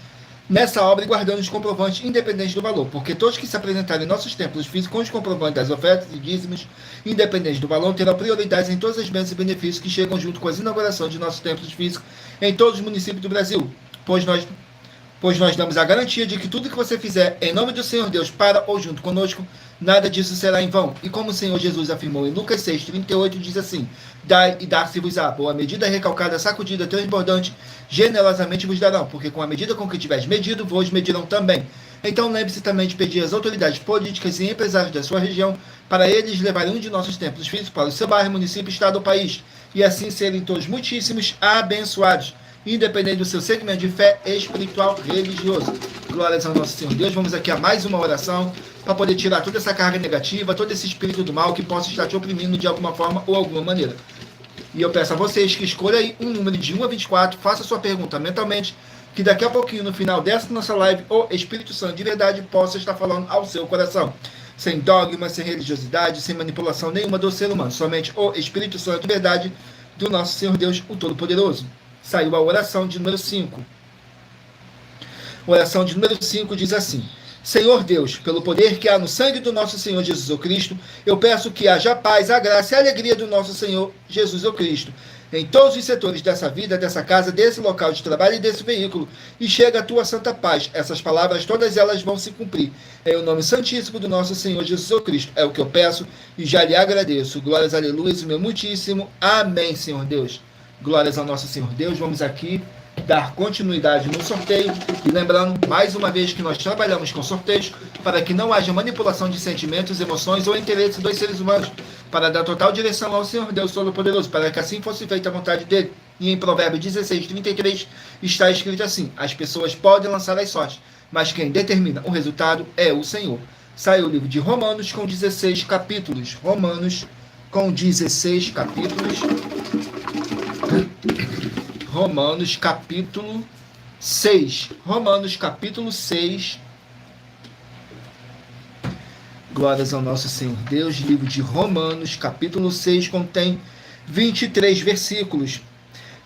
Speaker 1: nessa obra e guardando os comprovantes independentes do valor, porque todos que se apresentarem em nossos templos físicos com os comprovantes das ofertas e dízimos independentes do valor terão prioridade em todas as bênçãos e benefícios que chegam junto com as inaugurações de nossos templos físicos em todos os municípios do Brasil, pois nós damos a garantia de que tudo que você fizer em nome do Senhor Deus para ou junto conosco, nada disso será em vão. E como o Senhor Jesus afirmou em Lucas 6:38, diz assim: dai e dar-se-vos-á, boa medida, recalcada, sacudida, transbordante, generosamente vos darão, porque com a medida com que tiveres medido, vos medirão também. Então lembre-se também de pedir às autoridades políticas e empresários da sua região para eles levarem um de nossos templos físicos para o seu bairro, município, estado ou país, e assim serem todos muitíssimos abençoados, independente do seu segmento de fé espiritual religioso. Glórias ao nosso Senhor Deus. Vamos aqui a mais uma oração para poder tirar toda essa carga negativa, todo esse espírito do mal que possa estar te oprimindo de alguma forma ou alguma maneira. E eu peço a vocês que escolham aí um número de 1 a 24, faça sua pergunta mentalmente, que daqui a pouquinho, no final dessa nossa live, o Espírito Santo de verdade possa estar falando ao seu coração. Sem dogma, sem religiosidade, sem manipulação nenhuma do ser humano. Somente o Espírito Santo de verdade do nosso Senhor Deus, o Todo-Poderoso. Saiu a oração de número 5. A oração de número 5 diz assim: Senhor Deus, pelo poder que há no sangue do nosso Senhor Jesus Cristo, eu peço que haja a paz, a graça e a alegria do nosso Senhor Jesus Cristo em todos os setores dessa vida, dessa casa, desse local de trabalho e desse veículo, e chega a tua santa paz. Essas palavras, todas elas vão se cumprir. Em o nome santíssimo do nosso Senhor Jesus Cristo. É o que eu peço e já lhe agradeço. Glórias, aleluia, meu muitíssimo. Amém, Senhor Deus. Glórias ao nosso Senhor Deus. Vamos aqui dar continuidade no sorteio. E lembrando, mais uma vez, que nós trabalhamos com sorteios para que não haja manipulação de sentimentos, emoções ou interesses dos seres humanos, para dar total direção ao Senhor Deus Todo-Poderoso, para que assim fosse feita a vontade dele. E em Provérbios 16:33 está escrito assim: as pessoas podem lançar as sortes, mas quem determina o resultado é o Senhor. Sai o livro de Romanos com 16 capítulos. Romanos com 16 capítulos. Romanos capítulo 6. Romanos capítulo 6. Glórias ao nosso Senhor Deus. Livro de Romanos capítulo 6 contém 23 versículos,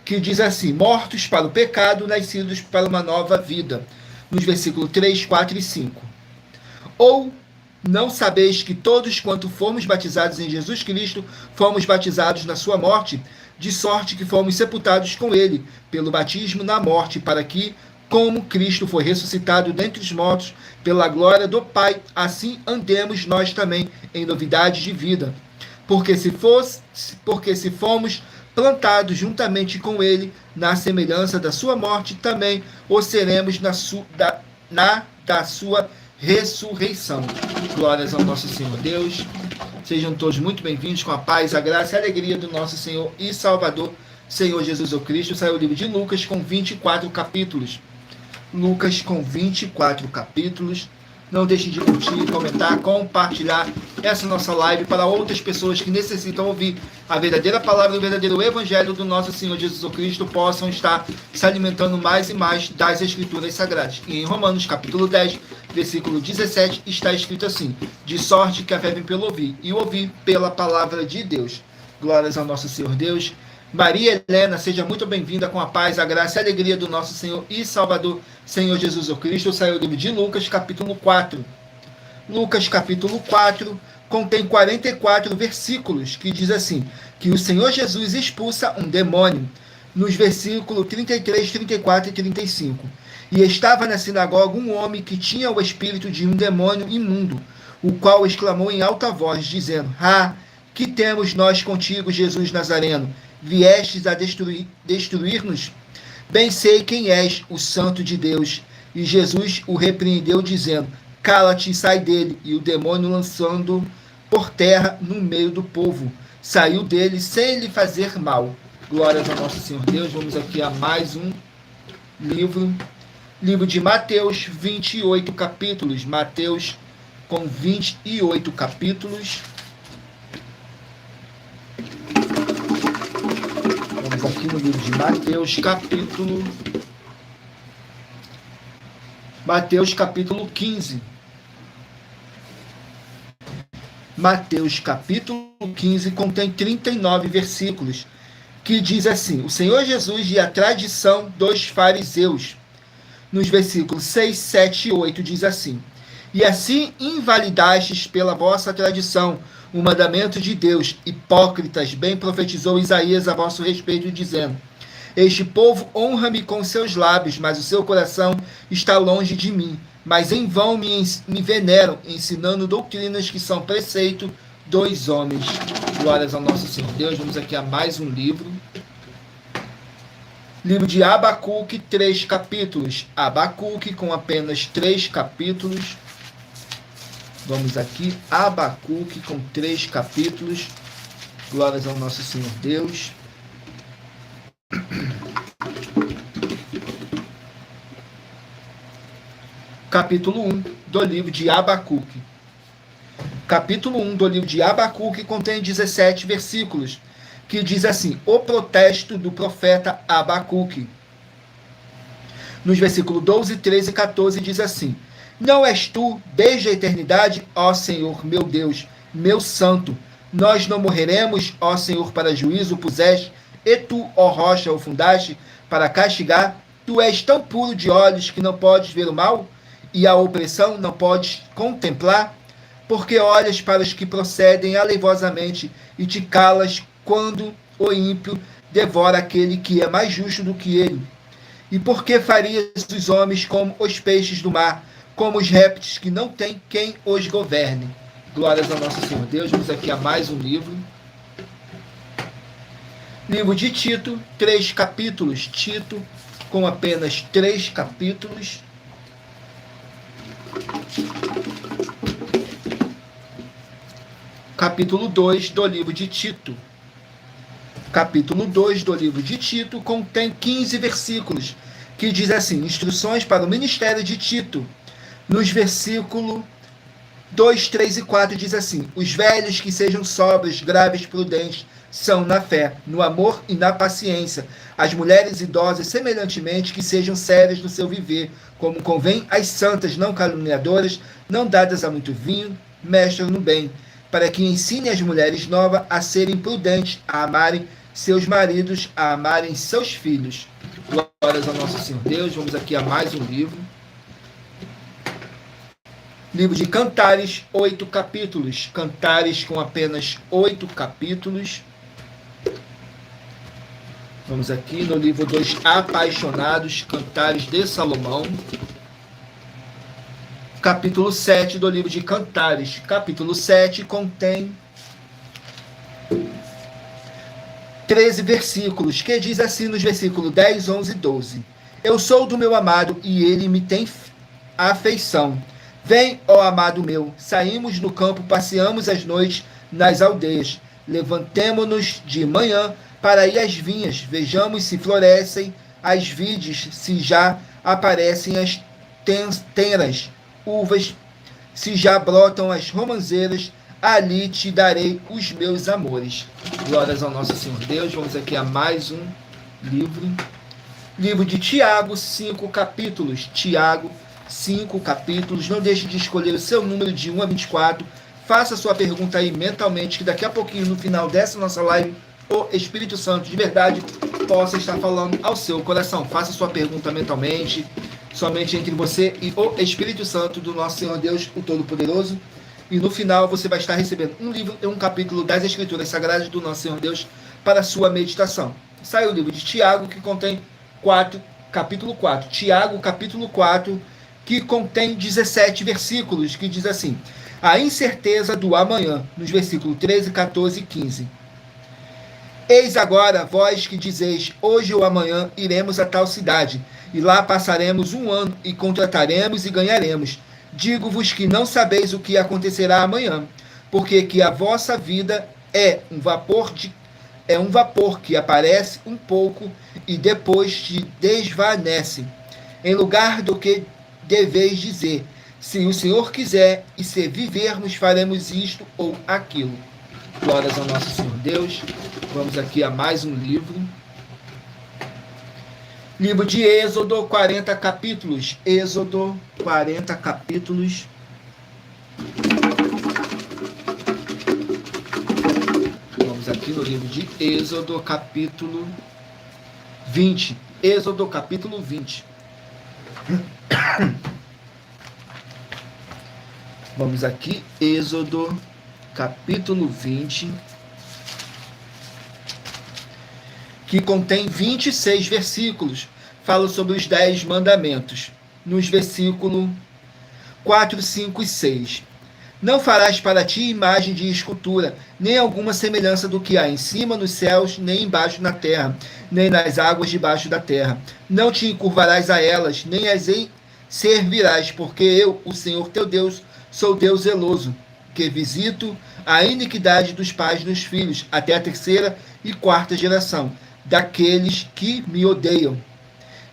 Speaker 1: que diz assim: mortos para o pecado, nascidos para uma nova vida. Nos versículos 3, 4 e 5. Ou não sabeis que todos quanto fomos batizados em Jesus Cristo, fomos batizados na sua morte, de sorte que fomos sepultados com ele, pelo batismo na morte, para que, como Cristo foi ressuscitado dentre os mortos, pela glória do Pai, assim andemos nós também em novidade de vida. Porque se fomos plantados juntamente com ele, na semelhança da sua morte, também o seremos da sua ressurreição. Glórias ao nosso Senhor Deus. Sejam todos muito bem-vindos com a paz, a graça e a alegria do nosso Senhor e Salvador, Senhor Jesus Cristo. Saiu o livro de Lucas com 24 capítulos. Lucas com 24 capítulos. Não deixe de curtir, comentar, compartilhar essa nossa live para outras pessoas que necessitam ouvir a verdadeira palavra e o verdadeiro evangelho do nosso Senhor Jesus Cristo, possam estar se alimentando mais e mais das Escrituras Sagradas. E em Romanos capítulo 10, versículo 17, está escrito assim: de sorte que a fé vem pelo ouvir, e o ouvir pela palavra de Deus. Glórias ao nosso Senhor Deus. Maria Helena, seja muito bem-vinda, com a paz, a graça e a alegria do nosso Senhor e Salvador, Senhor Jesus o Cristo. Saiu o livro de Lucas, capítulo 4. Lucas, capítulo 4, contém 44 versículos, que diz assim, que o Senhor Jesus expulsa um demônio, nos versículos 33, 34 e 35. E estava na sinagoga um homem que tinha o espírito de um demônio imundo, o qual exclamou em alta voz, dizendo: Ah, que temos nós contigo, Jesus Nazareno? Viestes a destruir-nos? Bem sei quem és, o Santo de Deus. E Jesus o repreendeu, dizendo: Cala-te e sai dele. E o demônio, lançando por terra no meio do povo, saiu dele sem lhe fazer mal. Glórias ao nosso Senhor Deus. Vamos aqui a mais um livro. Livro de Mateus, 28 capítulos. Mateus com 28 capítulos. Vamos aqui no livro de Mateus, capítulo 15. Mateus, capítulo 15, contém 39 versículos, que diz assim: o Senhor Jesus e a tradição dos fariseus. Nos versículos 6, 7 e 8 diz assim: e assim invalidastes pela vossa tradição o mandamento de Deus. Hipócritas, bem profetizou Isaías a vosso respeito, dizendo: este povo honra-me com seus lábios, mas o seu coração está longe de mim. Mas em vão me veneram, ensinando doutrinas que são preceito dos homens. Glórias ao nosso Senhor Deus. Vamos aqui a mais um livro. Livro de Abacuque, 3 capítulos. Abacuque com apenas 3 capítulos. Vamos aqui, Abacuque com 3 capítulos. Glórias ao nosso Senhor Deus. Capítulo 1 do livro de Abacuque. Capítulo 1 do livro de Abacuque contém 17 versículos, que diz assim: o protesto do profeta Abacuque. Nos versículos 12, 13 e 14 diz assim: não és tu, desde a eternidade, ó Senhor, meu Deus, meu santo, nós não morreremos, ó Senhor, para juízo puseste, e tu, ó rocha, o fundaste para castigar. Tu és tão puro de olhos que não podes ver o mal, e a opressão não podes contemplar, porque olhas para os que procedem aleivosamente e te calas quando o ímpio devora aquele que é mais justo do que ele. E por que farias os homens como os peixes do mar, como os répteis que não tem quem os governe? Glórias ao nosso Senhor Deus. Vamos aqui a mais um livro. Livro de Tito, 3 capítulos. Tito com apenas 3 capítulos. Capítulo 2 do livro de Tito. Capítulo 2 do livro de Tito contém 15 versículos, que diz assim: instruções para o ministério de Tito. Nos versículos 2, 3 e 4 diz assim: os velhos que sejam sóbrios, graves, prudentes, são na fé, no amor e na paciência. As mulheres idosas, semelhantemente, que sejam sérias no seu viver, como convém às santas, não caluniadoras, não dadas a muito vinho, mestras no bem, para que ensine as mulheres novas a serem prudentes, a amarem seus maridos, a amarem seus filhos. Glórias ao nosso Senhor Deus. Vamos aqui a mais um livro. Livro de Cantares, 8 capítulos. Cantares com apenas 8 capítulos. Vamos aqui no livro dos Apaixonados, Cantares de Salomão. Capítulo 7 do livro de Cantares. Capítulo 7 contém 13 versículos, que diz assim nos versículos 10, 11 e 12: eu sou do meu amado e ele me tem afeição. Vem, ó amado meu, saímos no campo, passeamos as noites nas aldeias. Levantemo-nos de manhã para ir às vinhas, vejamos se florescem as vides, se já aparecem as tenras uvas, se já brotam as romãzeiras, ali te darei os meus amores. Glórias ao nosso Senhor Deus. Vamos aqui a mais um livro. Livro de Tiago, 5 capítulos. Tiago, 5 capítulos. Não deixe de escolher o seu número de 1 a 24. Faça sua pergunta aí mentalmente, que daqui a pouquinho, no final dessa nossa live, o Espírito Santo de verdade possa estar falando ao seu coração. Faça sua pergunta mentalmente, somente entre você e o Espírito Santo do nosso Senhor Deus, o Todo-Poderoso. E no final você vai estar recebendo um livro e um capítulo das Escrituras Sagradas do nosso Senhor Deus para a sua meditação. Sai o livro de Tiago, que contém capítulo 4. Tiago, capítulo 4, que contém 17 versículos, que diz assim: a incerteza do amanhã, nos versículos 13, 14 e 15. Eis agora vós que dizeis, hoje ou amanhã iremos a tal cidade, e lá passaremos um ano, e contrataremos e ganharemos. Digo-vos que não sabeis o que acontecerá amanhã, porque que a vossa vida é um vapor que aparece um pouco e depois se desvanece. Em lugar do que deveis dizer, se o Senhor quiser, e se vivermos, faremos isto ou aquilo. Glórias ao nosso Senhor Deus. Vamos aqui a mais um livro. Livro de Êxodo, 40 capítulos. Êxodo, 40 capítulos. Vamos aqui no livro de Êxodo, capítulo 20. Êxodo, capítulo 20. Vamos aqui, Êxodo, capítulo 20, que contém 26 versículos. Fala sobre os 10 mandamentos. Nos versículos 4, 5 e 6. Não farás para ti imagem de escultura, nem alguma semelhança do que há em cima nos céus, nem embaixo na terra, nem nas águas debaixo da terra. Não te encurvarás a elas, nem as servirás, porque eu, o Senhor teu Deus, sou Deus zeloso, que visito a iniquidade dos pais nos filhos, até a 3ª e 4ª geração, daqueles que me odeiam.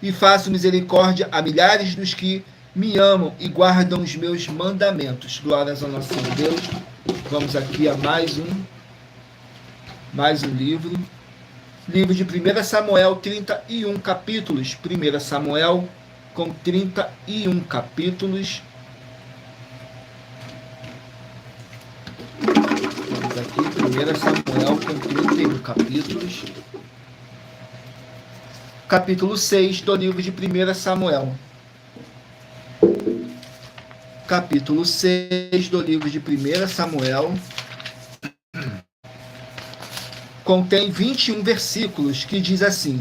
Speaker 1: E faço misericórdia a milhares dos que me amam e guardam os meus mandamentos. Glórias ao nosso Senhor Deus. Vamos aqui a mais um livro. Livro de 1 Samuel, 31 capítulos. 1 Samuel com 31 capítulos. Vamos aqui, 1 Samuel com 31 capítulos. Capítulo 6 do livro de 1 Samuel. Capítulo 6 do livro de 1 Samuel. Contém 21 versículos, que diz assim: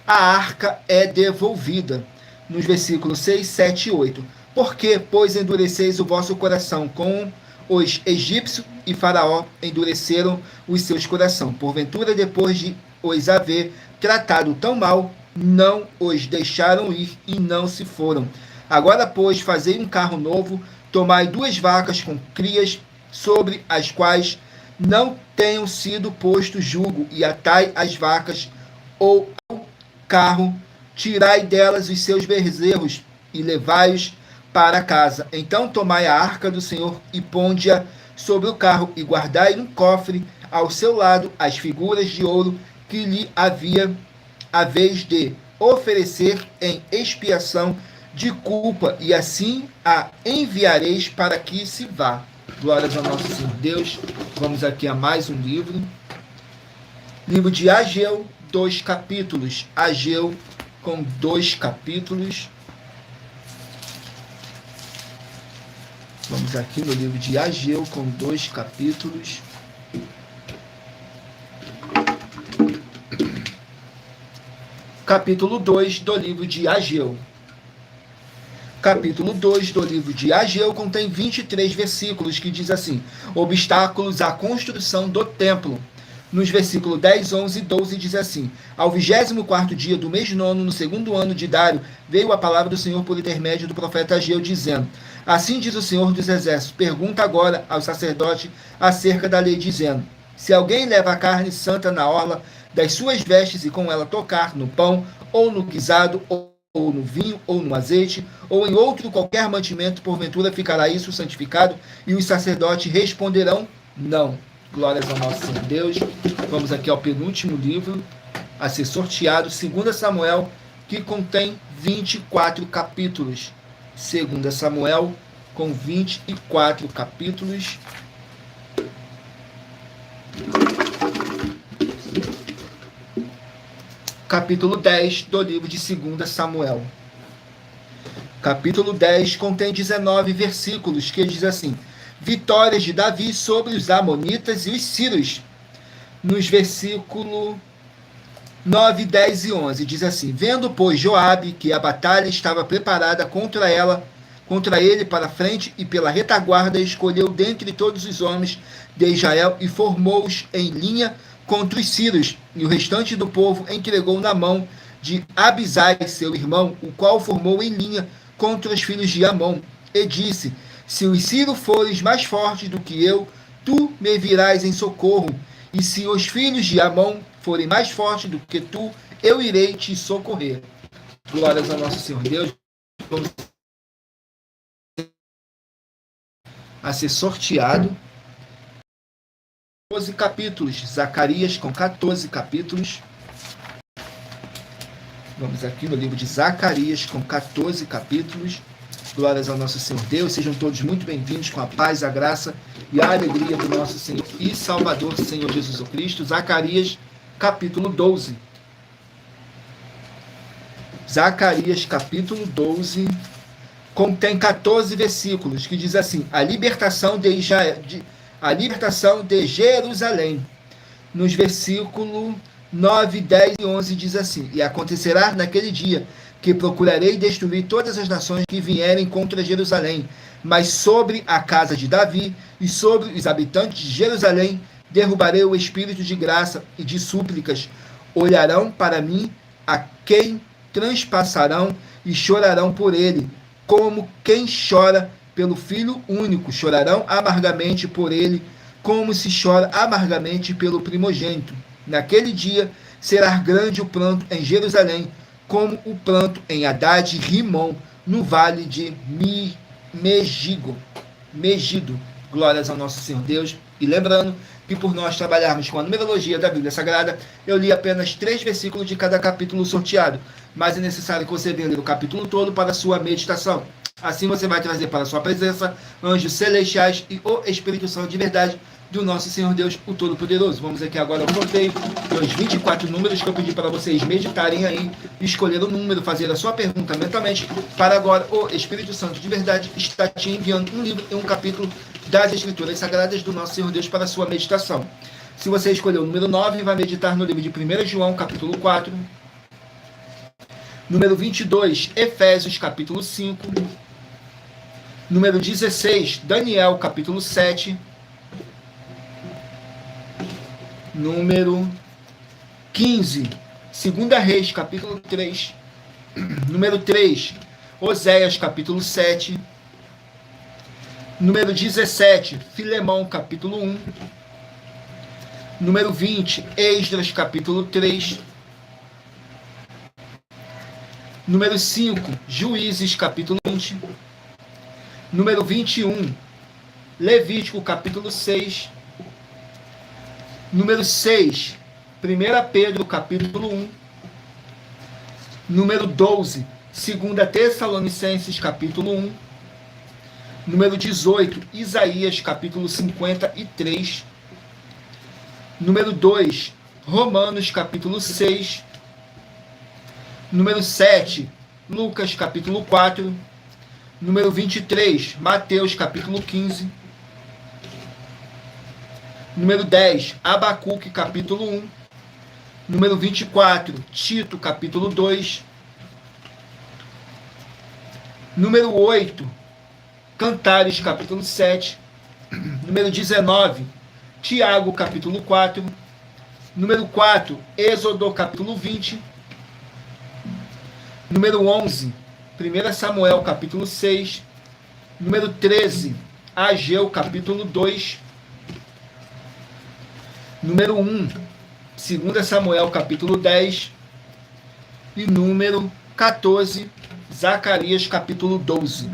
Speaker 1: a arca é devolvida. Nos versículos 6, 7 e 8. Por que, pois, endureceis o vosso coração com os egípcios e Faraó endureceram os seus corações? Porventura, depois de os haver tratado tão mal, não os deixaram ir e não se foram. Agora, pois, fazei um carro novo, tomai 2 vacas com crias, sobre as quais não tenham sido posto jugo, e atai as vacas ou ao carro, tirai delas os seus bezerros, e levai-os para casa. Então tomai a arca do Senhor, e ponde-a sobre o carro, e guardai num cofre ao seu lado as figuras de ouro que lhe havia a vez de oferecer em expiação de culpa, e assim a enviareis para que se vá. Glórias ao nosso Senhor Deus. Vamos aqui a mais um livro. Livro de Ageu, 2 capítulos. Ageu com 2 capítulos. Vamos aqui no livro de Ageu com 2 capítulos. Capítulo 2 do livro de Ageu. Capítulo 2 do livro de Ageu contém 23 versículos, que diz assim: obstáculos à construção do templo. Nos versículos 10, 11 e 12 diz assim: ao 24º dia do mês nono, no 2º ano de Dário, veio a palavra do Senhor por intermédio do profeta Ageu, dizendo: assim diz o Senhor dos Exércitos, pergunta agora ao sacerdote acerca da lei, dizendo: se alguém leva a carne santa na orla das suas vestes e com ela tocar no pão, ou no guisado, ou no vinho, ou no azeite, ou em outro qualquer mantimento, porventura ficará isso santificado? E os sacerdotes responderão: não. Glórias ao nosso Senhor Deus. Vamos aqui ao penúltimo livro a ser sorteado, 2 Samuel, que contém 24 capítulos. 2 Samuel, com 24 capítulos. Capítulo 10 do livro de 2 Samuel. Capítulo 10 contém 19 versículos, que diz assim: vitórias de Davi sobre os amonitas e os sírios. Nos versículos 9, 10 e 11, diz assim: vendo, pois, Joabe que a batalha estava preparada contra ele para a frente e pela retaguarda, escolheu dentre todos os homens de Israel e formou-os em linha contra os sírios, e o restante do povo entregou na mão de Abisai, seu irmão, o qual formou em linha contra os filhos de Amon, e disse: se os sírios forem mais fortes do que eu, tu me virás em socorro, e se os filhos de Amon forem mais fortes do que tu, eu irei te socorrer. Glórias ao nosso Senhor Deus. Vamos a ser sorteado 14 capítulos, Zacarias com 14 capítulos. Vamos aqui no livro de Zacarias com 14 capítulos. Glórias ao nosso Senhor Deus. Sejam todos muito bem-vindos com a paz, a graça e a alegria do nosso Senhor e Salvador, Senhor Jesus Cristo. Zacarias capítulo 12. Zacarias capítulo 12 contém 14 versículos, que diz assim: a libertação de Jerusalém. Nos versículos 9, 10 e 11 diz assim: e acontecerá naquele dia que procurarei destruir todas as nações que vierem contra Jerusalém, mas sobre a casa de Davi e sobre os habitantes de Jerusalém derrubarei o espírito de graça e de súplicas. Olharão para mim a quem transpassarão e chorarão por ele, como quem chora pelo filho único. Chorarão amargamente por ele, como se chora amargamente pelo primogênito. Naquele dia será grande o pranto em Jerusalém, como o pranto em Haddad Rimon, no vale de Megido. Glórias ao nosso Senhor Deus. E lembrando que por nós trabalharmos com a numerologia da Bíblia Sagrada, eu li apenas 3 versículos de cada capítulo sorteado, mas é necessário que você venha ler o capítulo todo para a sua meditação. Assim você vai trazer para a sua presença anjos celestiais e o Espírito Santo de verdade do nosso Senhor Deus, o Todo-Poderoso. Vamos aqui agora ao sorteio dos 24 números que eu pedi para vocês meditarem aí, escolher o número, fazer a sua pergunta mentalmente. Para agora, o Espírito Santo de verdade está te enviando um livro e um capítulo das Escrituras Sagradas do nosso Senhor Deus para a sua meditação. Se você escolher o número 9, vai meditar no livro de 1 João, capítulo 4. Número 22, Efésios, capítulo 5. Número 16, Daniel, capítulo 7. Número 15, 2 Reis, capítulo 3. Número 3, Oséias, capítulo 7. Número 17, Filemão, capítulo 1. Número 20, Esdras, capítulo 3. Número 5, Juízes, capítulo 20. Número 21, Levítico, capítulo 6. Número 6, 1 Pedro, capítulo 1. Número 12, 2 Tessalonicenses, capítulo 1. Número 18, Isaías, capítulo 53. Número 2, Romanos, capítulo 6. Número 7, Lucas, capítulo 4. Número 23, Mateus, capítulo 15. Número 10, Abacuque, capítulo 1. Número 24, Tito, capítulo 2. Número 8, Cantares, capítulo 7. Número 19, Tiago, capítulo 4. Número 4, Êxodo, capítulo 20. Número 11, 1 Samuel, capítulo 6. Número 13, Ageu, capítulo 2. Número 1, 2 Samuel, capítulo 10. E número 14, Zacarias, capítulo 12.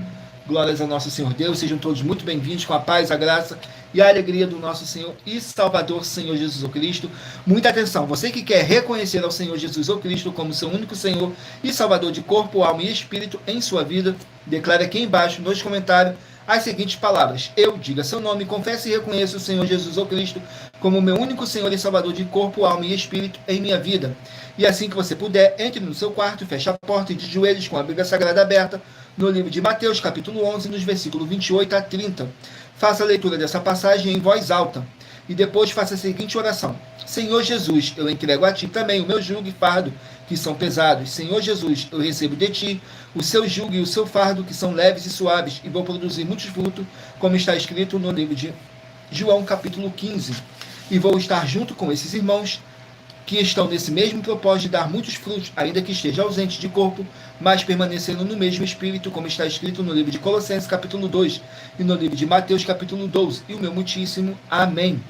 Speaker 1: Glórias ao nosso Senhor Deus. Sejam todos muito bem-vindos com a paz, a graça e a alegria do nosso Senhor e Salvador, Senhor Jesus Cristo. Muita atenção. Você que quer reconhecer ao Senhor Jesus Cristo como seu único Senhor e Salvador de corpo, alma e espírito em sua vida, declare aqui embaixo nos comentários as seguintes palavras: eu, diga seu nome, confesso e reconheço o Senhor Jesus ou Cristo como meu único Senhor e Salvador de corpo, alma e espírito em minha vida. E assim que você puder, entre no seu quarto, feche a porta e de joelhos com a Bíblia Sagrada aberta no livro de Mateus, capítulo 11, nos versículos 28 a 30. Faça a leitura dessa passagem em voz alta e depois faça a seguinte oração: Senhor Jesus, eu entrego a Ti também o meu jugo e fardo, que são pesados. Senhor Jesus, eu recebo de Ti o seu jugo e o seu fardo, que são leves e suaves, e vou produzir muitos frutos, como está escrito no livro de João, capítulo 15. E vou estar junto com esses irmãos que estão nesse mesmo propósito de dar muitos frutos, ainda que esteja ausente de corpo, mas permanecendo no mesmo espírito, como está escrito no livro de Colossenses, capítulo 2, e no livro de Mateus, capítulo 12. E o meu muitíssimo amém.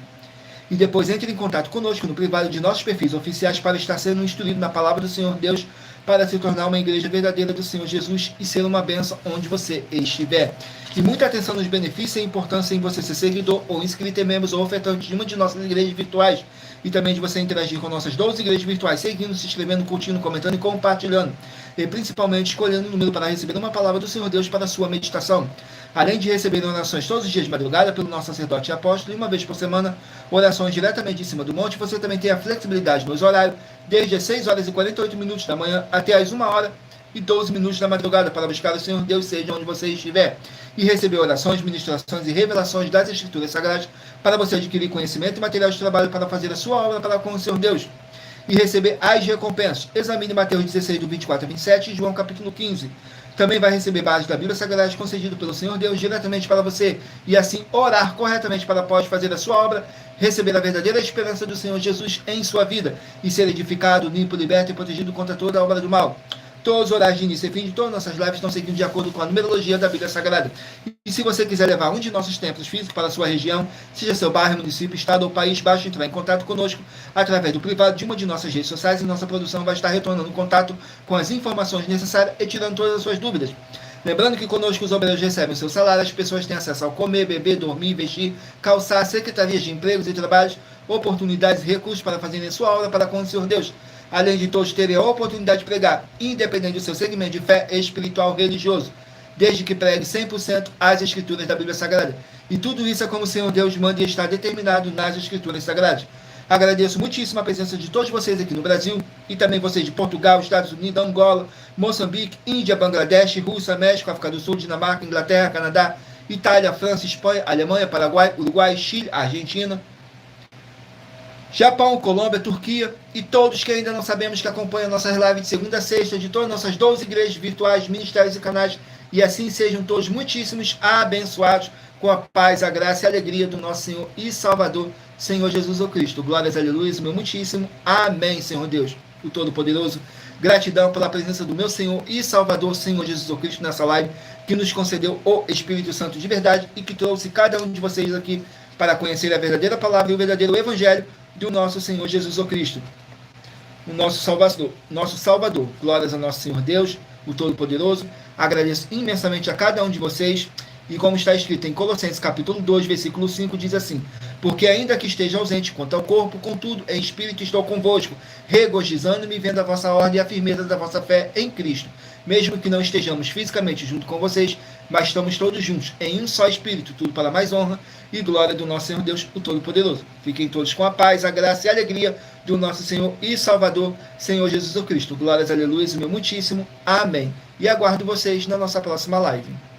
Speaker 1: E depois entre em contato conosco no privado de nossos perfis oficiais para estar sendo instruído na palavra do Senhor Deus, para se tornar uma igreja verdadeira do Senhor Jesus e ser uma bênção onde você estiver. E muita atenção nos benefícios e a importância em você ser seguidor ou inscrito em membros ou ofertante de uma de nossas igrejas virtuais, e também de você interagir com nossas 12 igrejas virtuais, seguindo, se inscrevendo, curtindo, comentando e compartilhando, e principalmente escolhendo o número para receber uma palavra do Senhor Deus para a sua meditação. Além de receber orações todos os dias de madrugada pelo nosso sacerdote e apóstolo, e uma vez por semana, orações diretamente em cima do monte, você também tem a flexibilidade nos horários, desde as 6 horas e 48 minutos da manhã até as 1 hora e 12 minutos da madrugada, para buscar o Senhor Deus, seja onde você estiver, e receber orações, ministrações e revelações das Escrituras Sagradas, para você adquirir conhecimento e material de trabalho para fazer a sua obra para com o Senhor Deus, e receber as recompensas. Examine Mateus 16, do 24 a 27, e João capítulo 15. Também vai receber bases da Bíblia Sagrada concedido pelo Senhor Deus diretamente para você, e assim orar corretamente para após fazer a sua obra, receber a verdadeira esperança do Senhor Jesus em sua vida, e ser edificado, limpo, liberto e protegido contra toda a obra do mal. Todos os horários de início e fim de todas as nossas lives estão seguindo de acordo com a numerologia da Bíblia Sagrada. E se você quiser levar um de nossos templos físicos para a sua região, seja seu bairro, município, estado ou país, basta entrar em contato conosco através do privado de uma de nossas redes sociais, e nossa produção vai estar retornando em contato com as informações necessárias e tirando todas as suas dúvidas. Lembrando que conosco os obreiros recebem o seu salário, as pessoas têm acesso ao comer, beber, dormir, vestir, calçar, secretarias de empregos e trabalhos, oportunidades e recursos para fazerem a sua obra para com o Senhor Deus. Além de todos terem a oportunidade de pregar, independente do seu segmento de fé espiritual religioso, desde que pregue 100% as Escrituras da Bíblia Sagrada. E tudo isso é como o Senhor Deus manda e está determinado nas Escrituras Sagradas. Agradeço muitíssimo a presença de todos vocês aqui no Brasil, e também vocês de Portugal, Estados Unidos, Angola, Moçambique, Índia, Bangladesh, Rússia, México, África do Sul, Dinamarca, Inglaterra, Canadá, Itália, França, Espanha, Alemanha, Paraguai, Uruguai, Chile, Argentina, Japão, Colômbia, Turquia, e todos que ainda não sabemos que acompanham nossas lives de segunda a sexta, de todas nossas 12 igrejas virtuais, ministérios e canais, e assim sejam todos muitíssimos abençoados com a paz, a graça e a alegria do nosso Senhor e Salvador, Senhor Jesus o Cristo. Glórias, aleluia, meu muitíssimo amém, Senhor Deus, o Todo-Poderoso. Gratidão pela presença do meu Senhor e Salvador, Senhor Jesus o Cristo, nessa live, que nos concedeu o Espírito Santo de verdade e que trouxe cada um de vocês aqui para conhecer a verdadeira palavra e o verdadeiro evangelho do nosso Senhor Jesus o Cristo, o nosso Salvador. Glórias ao nosso Senhor Deus, o Todo-Poderoso. Agradeço imensamente a cada um de vocês, e como está escrito em Colossenses capítulo 2, versículo 5, diz assim: porque ainda que esteja ausente quanto ao corpo, contudo, em espírito estou convosco, regozijando-me vendo a vossa ordem e a firmeza da vossa fé em Cristo. Mesmo que não estejamos fisicamente junto com vocês, mas estamos todos juntos, em um só espírito, tudo para mais honra e glória do nosso Senhor Deus, o Todo-Poderoso. Fiquem todos com a paz, a graça e a alegria do nosso Senhor e Salvador, Senhor Jesus Cristo. Glórias, aleluia, meu muitíssimo amém. E aguardo vocês na nossa próxima live.